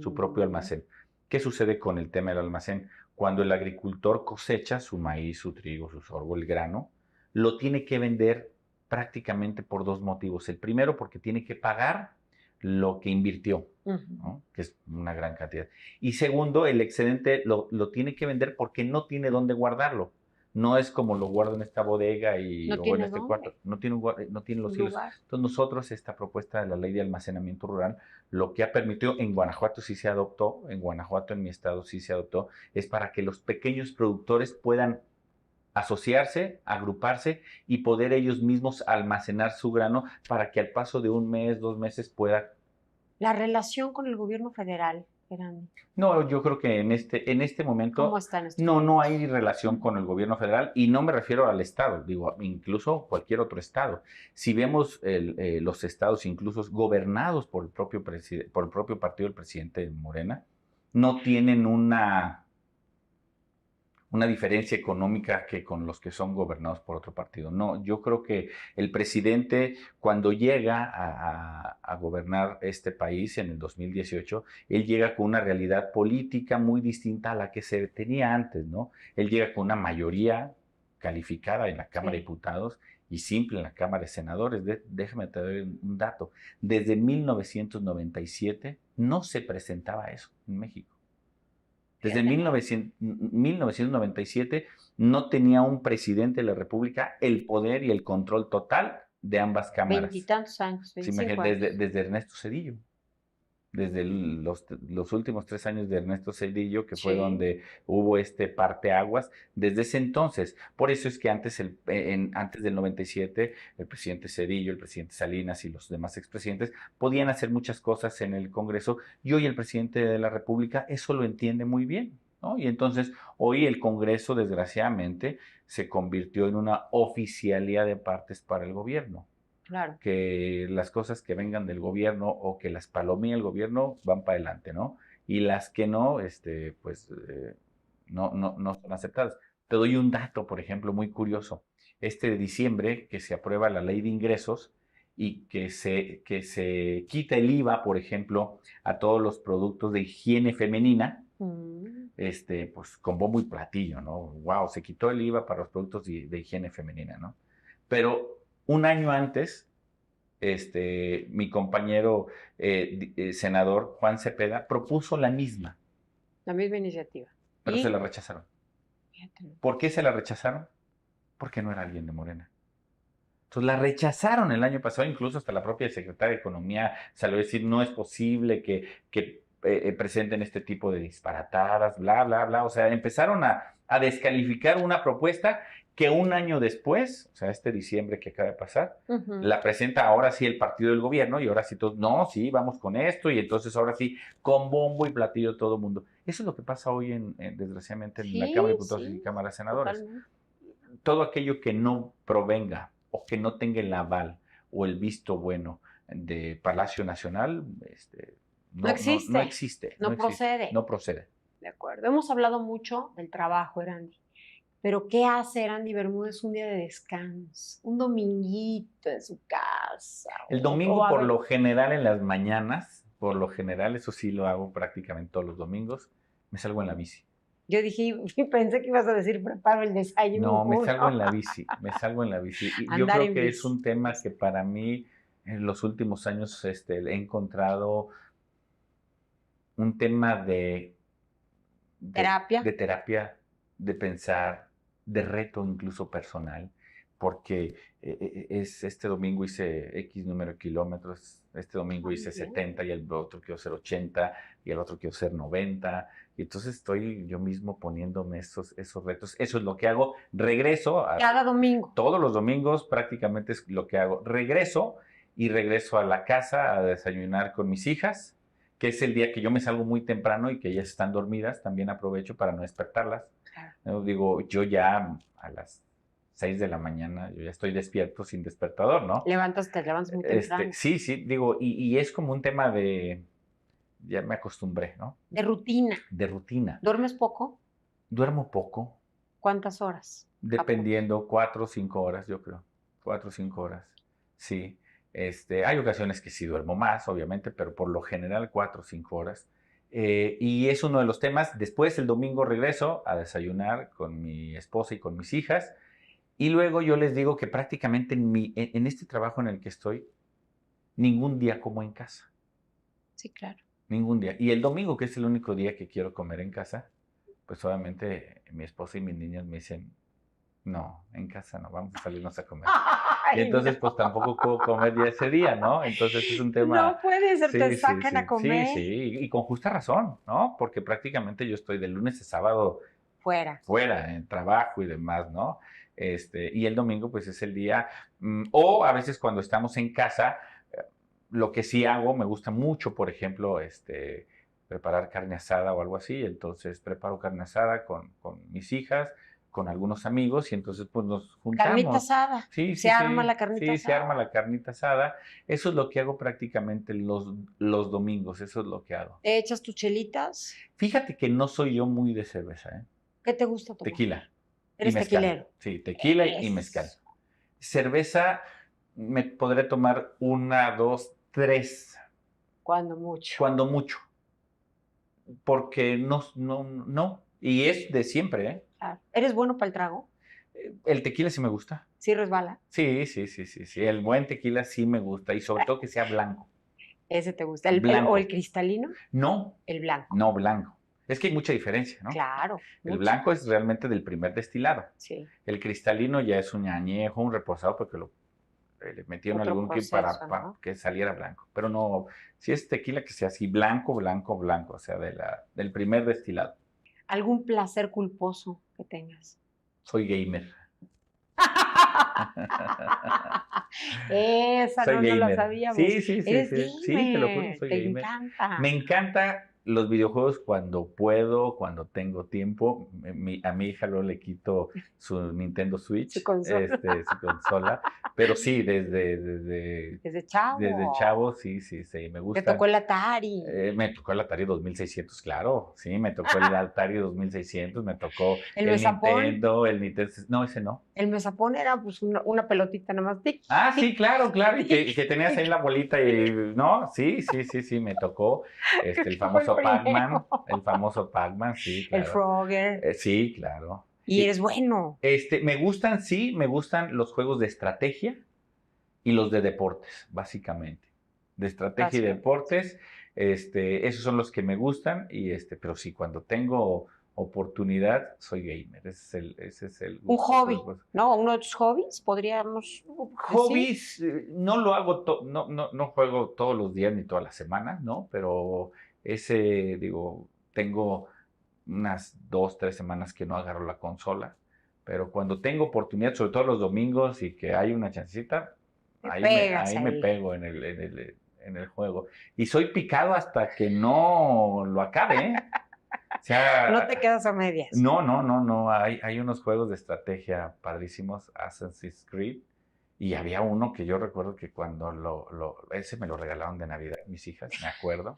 B: su propio
A: Mm,
B: almacén. ¿Qué sucede con el tema del almacén? Cuando el agricultor cosecha su maíz, su trigo, su sorgo, el grano, lo tiene que vender prácticamente por dos motivos. El primero, porque tiene que pagar lo que invirtió,
A: ujú.
B: ¿no? Que es una gran cantidad. Y segundo, el excedente lo tiene que vender porque no tiene dónde guardarlo. No es como lo guardo en esta bodega
A: ¿No
B: o en
A: tiene
B: este cuarto,
A: dónde?
B: no tiene los
A: Un
B: hilos.
A: lugar.
B: Entonces nosotros, esta propuesta de la ley de almacenamiento rural, lo que ha permitido, en Guanajuato sí se adoptó, en Guanajuato, en mi estado sí se adoptó, es para que los pequeños productores puedan asociarse, agruparse y poder ellos mismos almacenar su grano para que al paso de un mes, 2 meses pueda.
A: La relación con el gobierno federal, Erandi,
B: No, yo creo que en este
A: ¿cómo
B: momento
A: está en estos
B: no
A: momentos?
B: hay relación con el gobierno federal y no me refiero al estado, digo, incluso cualquier otro estado. Si vemos los estados incluso gobernados por por el propio partido del presidente Morena, no tienen una diferencia económica que con los que son gobernados por otro partido. No, yo creo que el presidente cuando llega a gobernar este país en el 2018, él llega con una realidad política muy distinta a la que se tenía antes, ¿no? Él llega con una mayoría calificada en la Cámara de
A: Sí.
B: Diputados y simple en la Cámara de Senadores. Déjame te doy un dato. Desde 1997 no se presentaba eso en México. Desde
A: Fíjate.
B: 1997 no tenía un presidente de la República el poder y el control total de ambas cámaras.
A: Veintitantos años,
B: Sí,
A: 25 años.
B: desde Ernesto Zedillo, desde los últimos 3 años de Ernesto Zedillo, que fue
A: Sí.
B: donde hubo este parteaguas, desde ese entonces. Por eso es que antes del 97, el presidente Zedillo, el presidente Salinas y los demás expresidentes podían hacer muchas cosas en el Congreso y hoy el presidente de la República eso lo entiende muy bien, ¿no? Y entonces hoy el Congreso, desgraciadamente, se convirtió en una oficialía de partes para el gobierno,
A: Claro.
B: que las cosas que vengan del gobierno o que las palomee el gobierno van para adelante, ¿no? Y las que no, pues no son aceptadas. Te doy un dato, por ejemplo, muy curioso. Este de diciembre, que se aprueba la ley de ingresos y que se quita el IVA, por ejemplo, a todos los productos de higiene femenina,
A: Mm.
B: pues con bombo y platillo, ¿no? Wow, se quitó el IVA para los productos de higiene femenina, ¿no? Pero un año antes, mi compañero senador Juan Cepeda propuso la misma,
A: La misma iniciativa.
B: pero se la
A: Y,
B: rechazaron.
A: fíjate,
B: ¿Por qué se la rechazaron? Porque no era alguien de Morena. Entonces la rechazaron el año pasado, incluso hasta la propia secretaria de Economía salió a decir no es posible que presenten este tipo de disparatadas, bla, bla, bla. O sea, empezaron a descalificar una propuesta que un año después, o sea, este diciembre que acaba de pasar,
A: ujú.
B: la presenta ahora sí el partido del gobierno y ahora sí todos, no, sí, vamos con esto y entonces ahora sí, con bombo y platillo todo el mundo. Eso es lo que pasa hoy, desgraciadamente, en la Cámara
A: Sí,
B: de Diputados y
A: sí,
B: Cámara de Senadores.
A: totalmente.
B: Todo aquello que no provenga o que no tenga el aval o el visto bueno de Palacio Nacional,
A: No
B: no
A: existe,
B: existe, no
A: no
B: existe,
A: procede.
B: no procede.
A: De acuerdo. Hemos hablado mucho del trabajo, Erandi. Pero ¿qué hace Erandi Bermúdez un día de descanso? Un dominguito en su casa.
B: El
A: O
B: domingo,
A: a
B: por
A: ver,
B: lo general, en las mañanas, por lo general, eso sí lo hago prácticamente todos los domingos, me salgo en la bici.
A: yo dije, pensé que ibas a decir preparo el
B: No, me
A: desayuno.
B: salgo en la bici, me salgo en la bici. Y yo
A: Andar
B: creo
A: en
B: que es
A: bici.
B: un tema que para mí en los últimos años he encontrado un tema
A: Terapia.
B: de terapia, de pensar, de reto incluso personal, porque este domingo hice X número de kilómetros, este domingo
A: Muy
B: hice
A: bien.
B: 70 y el otro quiero hacer 80 y el otro quiero hacer 90. Y entonces estoy yo mismo poniéndome esos retos. Eso es lo que hago. Regreso
A: Cada domingo.
B: todos los domingos, prácticamente es lo que hago. Regreso a la casa a desayunar con mis hijas, que es el día que yo me salgo muy temprano y que ellas están dormidas, también aprovecho para no despertarlas.
A: Claro.
B: Digo, yo ya a las 6 de la mañana, yo ya estoy despierto sin despertador, ¿no?
A: Te levantas muy temprano.
B: Sí, sí, digo, y es como un tema de, ya me acostumbré, ¿no?
A: De rutina.
B: De rutina.
A: ¿Duermes poco?
B: Duermo poco,
A: ¿Cuántas horas?
B: dependiendo, 4 o 5 horas, yo creo. 4 o 5 horas, sí. Hay ocasiones que sí duermo más, obviamente, pero por lo general 4 o 5 horas. Y es uno de los temas. Después, el domingo regreso a desayunar con mi esposa y con mis hijas. Y luego yo les digo que prácticamente en este trabajo en el que estoy, ningún día como en casa.
A: Sí, claro.
B: Ningún día. Y el domingo, que es el único día que quiero comer en casa, pues obviamente mi esposa y mis niños me dicen, no, en casa no, vamos a salirnos a comer. Y
A: Ay,
B: entonces, pues
A: no.
B: tampoco puedo comer ya ese día, ¿no? Entonces es un tema,
A: No puede ser, te
B: sí, sí,
A: sacan a
B: sí, sí,
A: comer
B: sí, y con justa razón, ¿no? Porque prácticamente yo estoy de lunes a sábado
A: fuera.
B: fuera, en trabajo y demás, ¿no? Y el domingo, pues es el día, o a veces cuando estamos en casa, lo que sí hago, me gusta mucho, por ejemplo, preparar carne asada o algo así, entonces preparo carne asada con mis hijas, con algunos amigos, y entonces pues nos
A: Carnita
B: juntamos.
A: asada.
B: Sí,
A: Se
B: sí,
A: arma
B: sí,
A: la carnita
B: sí, se arma
A: asada.
B: la carnita asada. Eso es lo que hago prácticamente los domingos, eso es lo que hago.
A: ¿Te echas tus chelitas?
B: Fíjate que no soy yo muy de cerveza, ¿eh?
A: ¿Qué te gusta tomar?
B: Tequila y
A: Eres
B: mezcal.
A: tequilero.
B: Sí, tequila y mezcal.
A: Eso.
B: Cerveza me podré tomar una, dos, tres,
A: Cuando mucho.
B: cuando mucho, porque no, no, no. Y es de siempre, ¿eh?
A: Claro. ¿Eres bueno para el trago?
B: El tequila sí me gusta.
A: Sí resbala.
B: Sí, sí, sí, sí, sí. El buen tequila sí me gusta y sobre todo que sea blanco.
A: Ese te gusta. ¿O el
B: Blanco.
A: cristalino?
B: No,
A: El blanco.
B: no blanco. Es que hay mucha diferencia, ¿no?
A: Claro,
B: El
A: mucho.
B: blanco es realmente del primer destilado.
A: Sí.
B: El cristalino ya es un añejo, un reposado, porque le metieron
A: Otro
B: algún que
A: proceso,
B: para
A: ¿no?
B: que saliera blanco. Pero no, si es tequila que sea así blanco, blanco, blanco, o sea, del primer destilado.
A: ¿Algún placer culposo que tengas?
B: Soy gamer.
A: Esa
B: Soy
A: no la
B: gamer.
A: sabíamos.
B: Sí, sí, sí,
A: Eres
B: sí. Sí, te lo juro,
A: gamer,
B: soy
A: te
B: gamer.
A: encanta.
B: Me encanta los videojuegos cuando puedo, cuando tengo tiempo. A mi hija luego le quito su Nintendo
A: Su
B: Switch,
A: consola.
B: su consola. Pero sí,
A: Desde
B: desde
A: chavo.
B: chavo, sí, sí, sí, me
A: Te tocó
B: gustan.
A: el Atari.
B: Me tocó el Atari 2600, claro, sí, me tocó el Atari 2600, me tocó
A: El mesapón.
B: El Nintendo, no, ese no.
A: El mesapón era pues una pelotita nada más. Tic,
B: Ah, sí,
A: tic,
B: claro, claro, y
A: tic.
B: que tenías ahí la bolita y, ¿no? Sí, sí, sí, sí, me tocó,
A: Que fue primero.
B: El famoso Pac-Man, sí,
A: El
B: claro.
A: Frogger.
B: Sí, claro.
A: Y eres bueno.
B: Me gustan, sí, me gustan los juegos de estrategia y los de deportes, básicamente. De estrategia y
A: Básicamente.
B: deportes, esos son los que me gustan, pero sí, cuando tengo oportunidad, soy gamer. Ese es el
A: Un
B: gusto
A: hobby,
B: culposo.
A: ¿no? Uno de tus hobbies, podríamos decir.
B: Hobbies, no lo hago, no, no, no juego todos los días ni todas las semanas, ¿no? Pero digo, tengo unas 2, 3 semanas que no agarro la consola, pero cuando tengo oportunidad, sobre todo los domingos y que hay una chancita,
A: Te pegas
B: ahí me
A: ahí.
B: pego en el juego. Y soy picado hasta que no lo acabe, ¿eh? O
A: No te
B: sea,
A: quedas a medias.
B: no, no, no, no. Hay unos juegos de estrategia padrísimos, Assassin's Creed. Y había uno que yo recuerdo que cuando ese me lo regalaron de Navidad mis hijas, me acuerdo.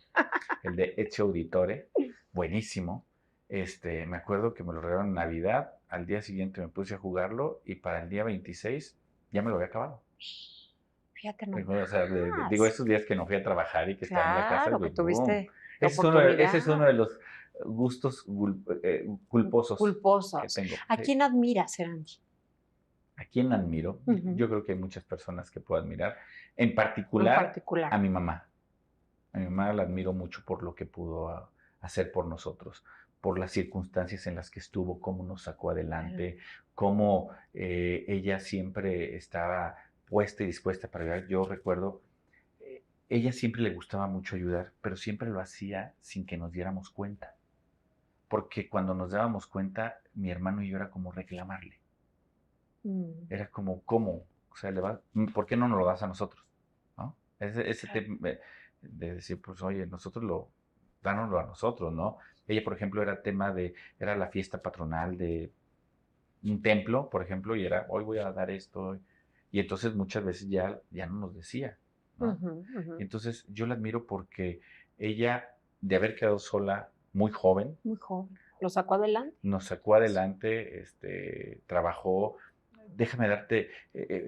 B: El de Ezio Auditore, buenísimo. Me acuerdo que me lo regalaron en Navidad. Al día siguiente me puse a jugarlo y para el día 26 ya me lo había acabado.
A: Fíjate
B: O sea, digo,
A: nomás.
B: esos días que no fui a trabajar y que estaba en la casa,
A: Claro, que
B: güey, boom.
A: tuviste oportunidad.
B: Ese es uno de los gustos culposos que
A: Culposos.
B: tengo.
A: ¿A
B: Sí.
A: quién admiras, Erandi?
B: ¿A quién admiro?
A: Ujú.
B: Yo creo que hay muchas personas que puedo admirar. En
A: En
B: particular,
A: particular.
B: a mi mamá. A mi mamá la admiro mucho por lo que pudo hacer por nosotros, por las circunstancias en las que estuvo, cómo nos sacó adelante, cómo ella siempre estaba puesta y dispuesta para ayudar. Yo recuerdo, ella siempre le gustaba mucho ayudar, pero siempre lo hacía sin que nos diéramos cuenta. Porque cuando nos dábamos cuenta, mi hermano y yo era como reclamarle.
A: Mm,
B: Era como, ¿cómo? O sea, ¿por qué no nos lo das a nosotros? ¿No? Ese
A: claro.
B: tema de decir, pues, oye, nosotros dárnoslo a nosotros, ¿no? Ella, por ejemplo, era la fiesta patronal de un templo, por ejemplo, y era, hoy voy a dar esto, y entonces muchas veces ya no nos decía, ¿no?
A: Ujú, ujú.
B: Entonces yo la admiro porque ella, de haber quedado sola muy joven,
A: Muy joven. Lo sacó adelante.
B: nos sacó adelante, trabajó. Déjame darte,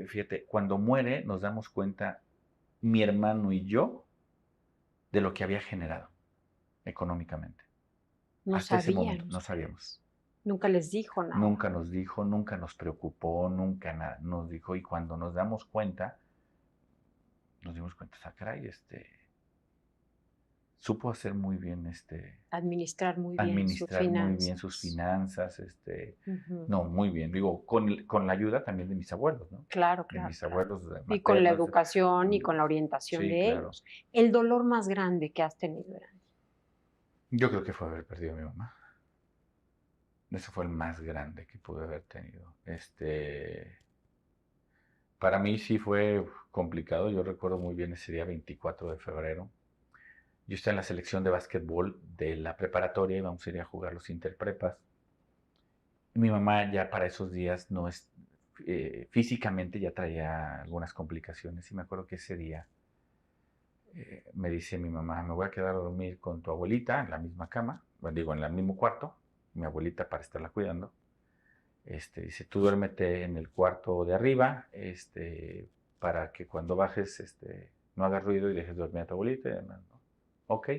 B: fíjate, cuando muere nos damos cuenta, mi hermano y yo, de lo que había generado económicamente.
A: No
B: Hasta ese
A: sabían
B: momento no sabíamos.
A: ustedes. Nunca les dijo nada.
B: Nunca nos dijo, nunca nos preocupó, nunca nada. Nos dijo, y cuando nos damos cuenta, nos dimos cuenta, caray, supo hacer muy bien,
A: Administrar muy bien sus
B: administrar muy bien sus
A: finanzas.
B: finanzas,
A: Ujú.
B: no, muy bien. Digo, con la ayuda también de mis abuelos, ¿no?
A: Claro,
B: De
A: claro,
B: mis
A: claro.
B: abuelos
A: Y con la
B: maternos.
A: educación y con la orientación
B: Sí,
A: de
B: claro.
A: ellos. El dolor más grande que has tenido, Erandi.
B: Yo creo que fue haber perdido a mi mamá. Ese fue el más grande que pude haber tenido. Para mí sí fue complicado. Yo recuerdo muy bien ese día, 24 de febrero. Yo estaba en la selección de básquetbol de la preparatoria, íbamos a ir a jugar los interprepas. Mi mamá ya para esos días no es, físicamente ya traía algunas complicaciones y me acuerdo que ese día me dice mi mamá, me voy a quedar a dormir con tu abuelita en la misma cama, bueno, digo, en el mismo cuarto, mi abuelita para estarla cuidando. Dice, tú duérmete en el cuarto de arriba, para que cuando bajes, no hagas ruido y dejes dormir a tu abuelita. Y demás, ¿no? Ok.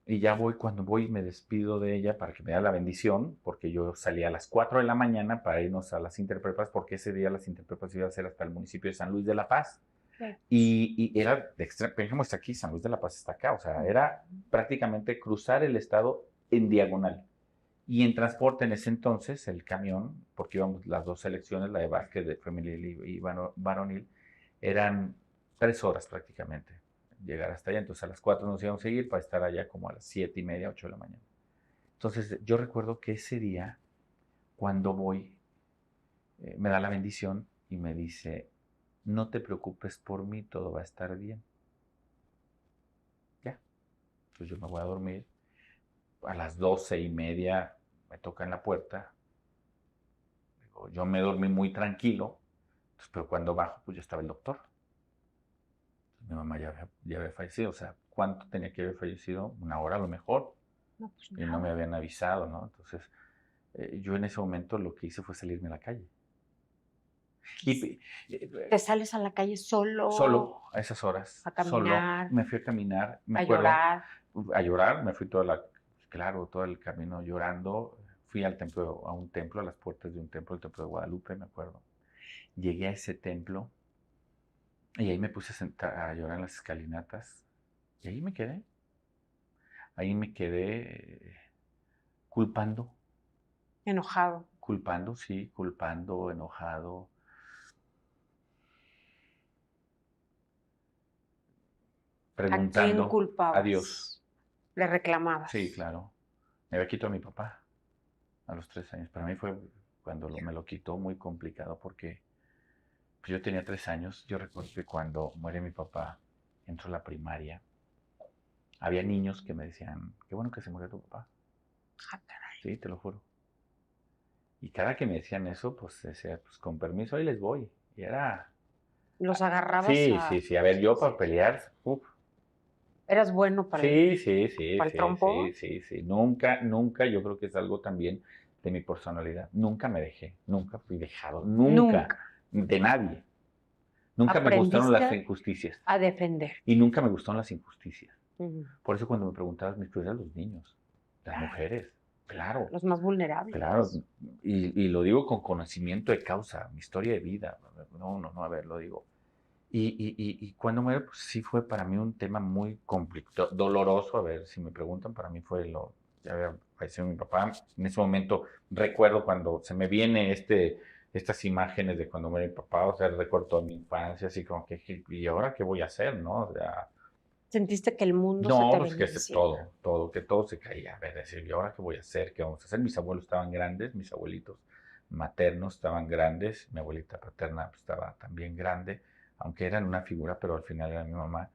B: Y ya cuando voy me despido de ella para que me dé la bendición, porque yo salía a las 4 de la mañana para irnos a las interprepas, porque ese día las interprepas iban a ser hasta el municipio de San Luis de la Paz.
A: Claro.
B: Y era de extremo, por ejemplo, está aquí, San Luis de la Paz está acá, o sea, era prácticamente cruzar el estado en diagonal. Y en transporte en ese entonces, el camión, porque íbamos las dos selecciones, la de básquet de femenil y varonil, eran 3 horas prácticamente llegar hasta allá. Entonces a las 4 nos íbamos a seguir para estar allá como a las 7:30, 8 de la mañana. Entonces yo recuerdo que ese día, cuando voy, me da la bendición y me dice, no te preocupes por mí, todo va a estar bien. Ya, entonces yo me voy a dormir. A las 12:30 me tocan la puerta. Digo, yo me dormí muy tranquilo, pero cuando bajo, pues ya estaba el doctor. Mi mamá ya había fallecido, o sea, ¿cuánto tenía que haber fallecido? 1 hora a lo mejor,
A: No, pues
B: y no me
A: nada.
B: habían avisado, ¿no? Entonces, yo en ese momento lo que hice fue salirme a la calle. Y
A: ¿Te sales a la calle
B: solo,
A: solo
B: a esas horas,
A: a
B: solo,
A: caminar,
B: me fui a caminar, me
A: a
B: acuerdo,
A: llorar?
B: a llorar, me fui claro, todo el camino llorando. Fui al templo, a un templo, a las puertas de un templo, el templo de Guadalupe, me acuerdo. Llegué a ese templo y ahí me puse a llorar en las escalinatas y ahí me quedé. Ahí me quedé culpando,
A: Enojado.
B: culpando, sí, culpando, enojado,
A: ¿A quién
B: preguntando a Dios.
A: culpabas? Le
B: Sí,
A: reclamabas.
B: claro. Me había quitado a mi papá a los 3 años. Para mí fue cuando me lo quitó muy complicado porque pues, yo tenía 3 años. Yo recuerdo que cuando muere mi papá, entro a la primaria. Había niños que me decían, qué bueno que se murió tu papá.
A: Ah, caray.
B: Sí, te lo juro. Y cada que me decían eso, pues decía, pues con permiso, ahí les voy. Y era,
A: Los agarrabas
B: sí,
A: a...
B: sí, sí. A ver, yo para pelear, uf.
A: Eras bueno
B: Sí, sí, sí,
A: para el
B: sí, sí,
A: trompo.
B: sí, sí. Nunca, nunca, yo creo que es algo también de mi personalidad. Nunca me dejé, nunca fui dejado, nunca,
A: Nunca.
B: de nadie. Nunca me gustaron
A: Aprendiste
B: las injusticias
A: a defender.
B: y nunca me gustaron las injusticias.
A: Ujú.
B: Por eso cuando me preguntabas, mis prioridades los niños, las
A: Claro.
B: mujeres, claro,
A: Los más
B: claro.
A: vulnerables.
B: Y lo digo con conocimiento de causa, mi historia de vida. No, no, no, a ver, lo digo. Y cuando muere, pues sí fue para mí un tema muy complicado, doloroso. A ver, si me preguntan, para mí fue ya había fallecido mi papá. En ese momento recuerdo cuando se me viene estas imágenes de cuando muere mi papá, o sea, recuerdo toda mi infancia, así como que, ¿y ahora qué voy a hacer, no? O sea,
A: Sentiste que el mundo se
B: no,
A: te
B: pues que
A: venía encima.
B: que todo se caía. A ver, decir, ¿y ahora qué voy a hacer? ¿Qué vamos a hacer? Mis abuelos estaban grandes, mis abuelitos maternos estaban grandes, mi abuelita paterna pues, estaba también grande, aunque eran una figura, pero al final era mi mamá.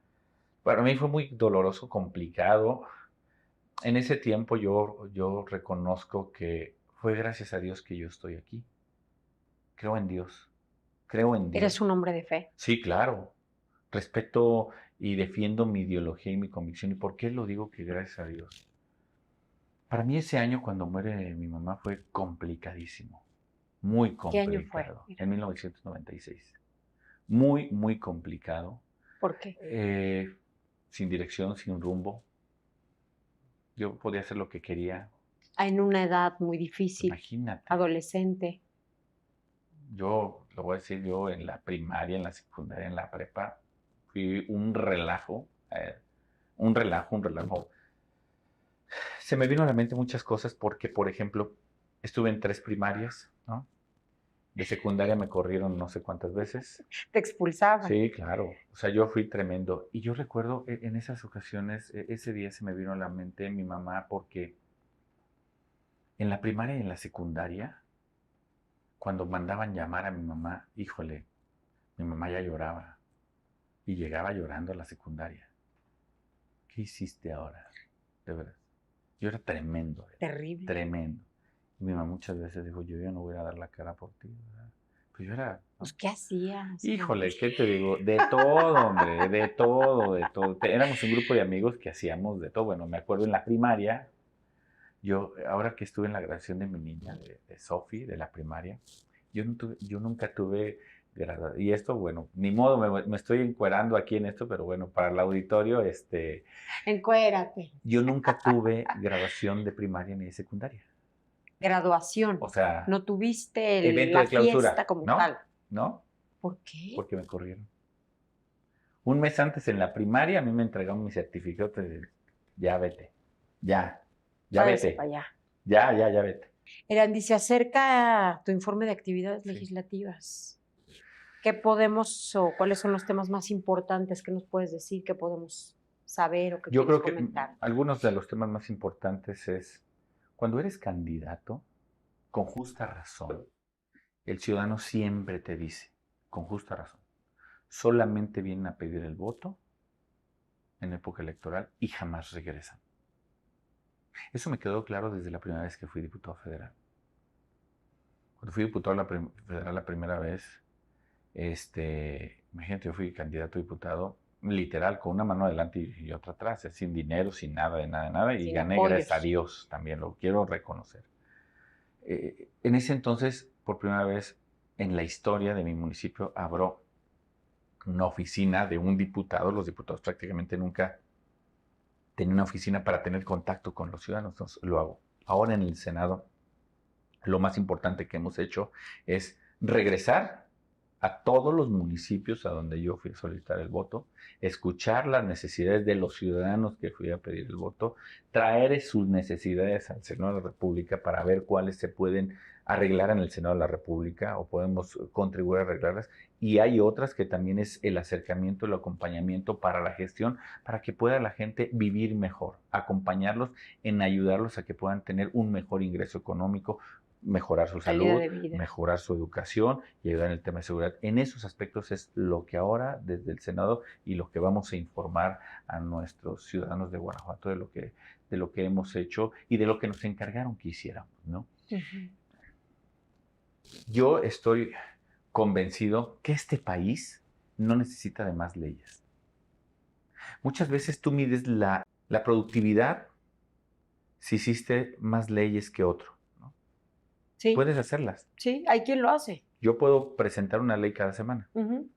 B: Para mí fue muy doloroso, complicado. En ese tiempo yo reconozco que fue gracias a Dios que yo estoy aquí. Creo en Dios, creo en
A: Eres
B: Dios.
A: un hombre de fe.
B: Sí, claro. Respeto y defiendo mi ideología y mi convicción. ¿Y por qué lo digo que gracias a Dios? Para mí ese año cuando muere mi mamá fue complicadísimo, muy
A: ¿Qué año fue?
B: complicado,
A: Mira,
B: en 1996. Muy, muy complicado,
A: ¿por qué?
B: eh, sin dirección, sin rumbo. Yo podía hacer lo que quería,
A: En una edad muy difícil,
B: imagínate.
A: adolescente.
B: Yo, lo voy a decir, yo en la primaria, en la secundaria, en la prepa, fui un relajo, un relajo. Se me vino a la mente muchas cosas porque, por ejemplo, estuve en 3 primarias, ¿no? De secundaria me corrieron no sé cuántas veces.
A: Te expulsaban.
B: Sí, claro. O sea, yo fui tremendo. Y yo recuerdo en esas ocasiones, ese día se me vino a la mente mi mamá porque en la primaria y en la secundaria, cuando mandaban llamar a mi mamá, híjole, mi mamá ya lloraba y llegaba llorando a la secundaria. ¿Qué hiciste ahora? De verdad. Yo era tremendo,
A: Terrible.
B: tremendo. Y mi mamá muchas veces dijo, yo ya no voy a dar la cara por ti, ¿verdad? Pues yo era,
A: Pues,
B: ¿no?
A: ¿qué hacías?
B: Híjole, ¿qué te digo? De todo, hombre, de todo, de todo. Éramos un grupo de amigos que hacíamos de todo. Bueno, me acuerdo en la primaria, yo, ahora que estuve en la graduación de mi niña, de Sophie, de la primaria, yo nunca tuve graduación. Y esto, bueno, ni modo, me estoy encuerando aquí en esto, pero bueno, para el auditorio,
A: Encuérate.
B: yo nunca tuve graduación de primaria ni de secundaria.
A: Graduación.
B: O sea,
A: No tuviste
B: evento
A: la
B: de clausura,
A: fiesta como
B: ¿no?
A: tal.
B: ¿No?
A: ¿Por qué?
B: Porque me corrieron. Un mes antes en la primaria a mí me entregaron mi certificado de ya vete, ya, ya
A: Váyase
B: vete,
A: para allá.
B: ya vete.
A: Erandi, se acerca tu informe de actividades
B: Sí.
A: legislativas. ¿Qué podemos o cuáles son los temas más importantes que nos puedes decir, que podemos saber o que
B: Yo
A: quieres
B: creo que
A: comentar?
B: algunos de los temas más importantes es cuando eres candidato, con justa razón, el ciudadano siempre te dice, con justa razón, solamente vienen a pedir el voto en época electoral y jamás regresan. Eso me quedó claro desde la primera vez que fui diputado federal. Cuando fui diputado federal la primera vez, imagínate, yo fui candidato a diputado literal, con una mano adelante y otra atrás, sin dinero, sin nada, de nada, de nada, y
A: Sin
B: gané gracias a
A: apoyos.
B: Dios, también lo quiero reconocer. En ese entonces, por primera vez en la historia de mi municipio, abro una oficina de un diputado. Los diputados prácticamente nunca tenían una oficina para tener contacto con los ciudadanos, entonces lo hago. Ahora en el Senado, lo más importante que hemos hecho es regresar a todos los municipios a donde yo fui a solicitar el voto, escuchar las necesidades de los ciudadanos que fui a pedir el voto, traer sus necesidades al Senado de la República para ver cuáles se pueden arreglar en el Senado de la República o podemos contribuir a arreglarlas. Y hay otras que también es el acercamiento, el acompañamiento para la gestión, para que pueda la gente vivir mejor, acompañarlos en ayudarlos a que puedan tener un mejor ingreso económico, mejorar su
A: Calidad
B: salud,
A: de vida.
B: mejorar su educación y ayudar en el tema de seguridad. En esos aspectos es lo que ahora desde el Senado y lo que vamos a informar a nuestros ciudadanos de Guanajuato de lo que hemos hecho y de lo que nos encargaron que hiciéramos, ¿no?
A: Uh-huh.
B: Yo estoy convencido que este país no necesita de más leyes. Muchas veces tú mides la productividad si hiciste más leyes que otro, ¿no?
A: Sí,
B: Puedes hacerlas.
A: sí, hay quien lo hace.
B: Yo puedo presentar una ley cada semana.
A: Uh-huh.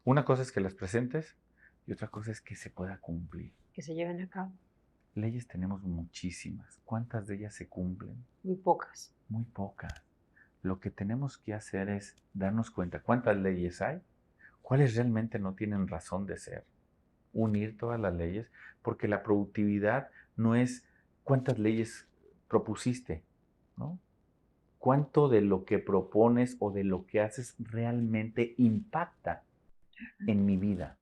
B: Una cosa es que las presentes y otra cosa es que se pueda cumplir.
A: Que se lleven a cabo.
B: Leyes tenemos muchísimas. ¿Cuántas de ellas se cumplen?
A: Muy pocas.
B: Muy pocas. Lo que tenemos que hacer es darnos cuenta cuántas leyes hay, cuáles realmente no tienen razón de ser, unir todas las leyes, porque la productividad no es cuántas leyes propusiste, ¿no? Cuánto de lo que propones o de lo que haces realmente impacta en mi vida,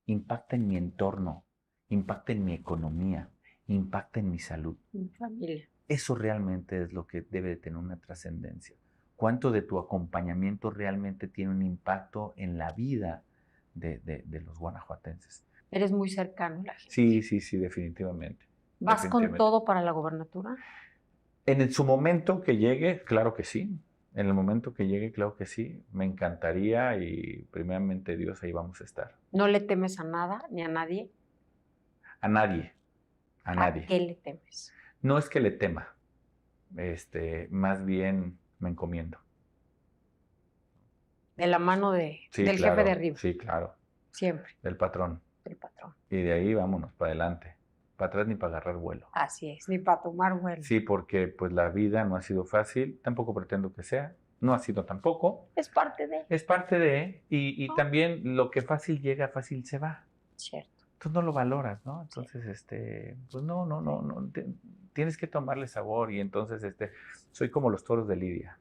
B: impacta en mi entorno, impacta en mi economía, impacta en mi salud.
A: Mi familia.
B: Eso realmente es lo que debe de tener una trascendencia. ¿Cuánto de tu acompañamiento realmente tiene un impacto en la vida de los guanajuatenses?
A: Eres muy cercano a la gente.
B: Sí, sí, sí, definitivamente.
A: ¿Vas con
B: definitivamente.
A: todo para la gobernatura?
B: Su momento que llegue, claro que sí. En el momento que llegue, claro que sí. Me encantaría y primeramente Dios, ahí vamos a estar.
A: ¿No le temes a nada ni a nadie?
B: A nadie, a
A: ¿A
B: nadie.
A: qué le temes?
B: No es que le tema, más bien me encomiendo.
A: De la mano
B: Sí,
A: del
B: claro,
A: jefe de arriba,
B: sí, claro,
A: siempre,
B: del patrón.
A: del patrón.
B: Y de ahí vámonos, para adelante. Para atrás ni para agarrar vuelo.
A: Así es, ni para tomar vuelo.
B: Sí, porque pues la vida no ha sido fácil, tampoco pretendo que sea, no ha sido tampoco.
A: Es parte de,
B: Es parte de, y
A: ¿no?
B: también lo que fácil llega, fácil se va.
A: Cierto.
B: Entonces no lo valoras, ¿no? Entonces, pues no, tienes que tomarle sabor y entonces, soy como los toros de Lidia.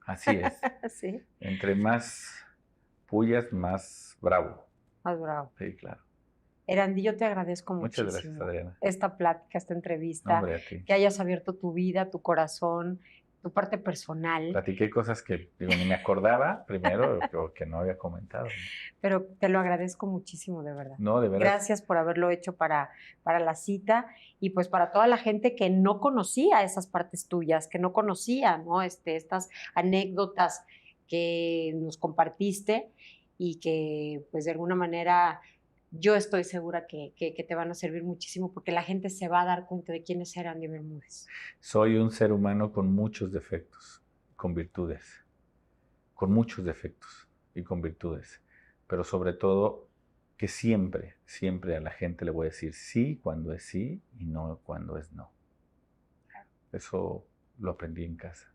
B: Así es.
A: Sí,
B: Entre más pullas, más bravo.
A: más bravo.
B: Sí, claro.
A: Erandi, yo te agradezco
B: Muchas
A: muchísimo
B: gracias, Adriana.
A: esta plática, esta
B: No,
A: entrevista,
B: hombre, a ti.
A: que hayas abierto tu vida, tu corazón, tu parte personal,
B: Platiqué cosas que digo, ni me acordaba primero o que no había comentado.
A: pero te lo agradezco muchísimo, de verdad.
B: No, de veras.
A: Gracias por haberlo hecho para la cita y pues para toda la gente que no conocía esas partes tuyas, que no conocía, ¿no? Estas anécdotas que nos compartiste y que pues de alguna manera yo estoy segura que te van a servir muchísimo porque la gente se va a dar cuenta de quién es Erandi Bermúdez.
B: Soy un ser humano con muchos defectos, con virtudes, con muchos defectos y con virtudes, pero sobre todo que siempre, siempre a la gente le voy a decir sí cuando es sí y no cuando es no. Eso lo aprendí en casa.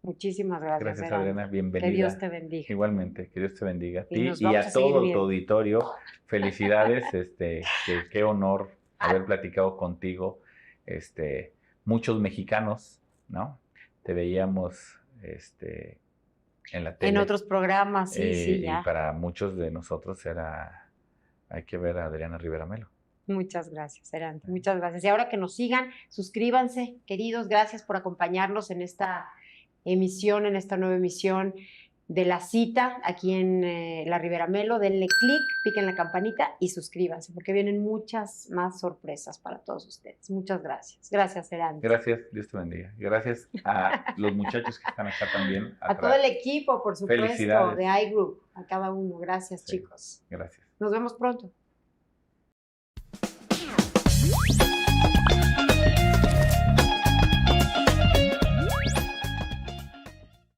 A: Muchísimas gracias,
B: Gracias,
A: Erandi.
B: Adriana, bienvenida.
A: Que Dios te bendiga.
B: Igualmente, que Dios te bendiga a
A: Y
B: ti
A: nos
B: y
A: vamos
B: a
A: a seguir
B: todo tu
A: viendo.
B: auditorio. Felicidades, qué honor haber platicado contigo. Muchos mexicanos, ¿no? Te veíamos en la tele.
A: En otros programas, sí, sí, ya.
B: Y para muchos de nosotros hay que ver a Adriana Rivera Melo.
A: Muchas gracias, Erandi. Muchas gracias. Y ahora que nos sigan, suscríbanse, queridos. Gracias por acompañarnos en esta emisión, en esta nueva emisión de La Cita aquí en La Rivera Melo. Denle clic, piquen la campanita y suscríbanse porque vienen muchas más sorpresas para todos ustedes. Muchas gracias. Gracias, Erandi.
B: Gracias, Dios te bendiga. Gracias a los muchachos que están acá también.
A: A todo el equipo, por supuesto,
B: Felicidades.
A: de iGroup, a cada uno. Gracias,
B: Sí.
A: chicos.
B: Gracias.
A: Nos vemos pronto.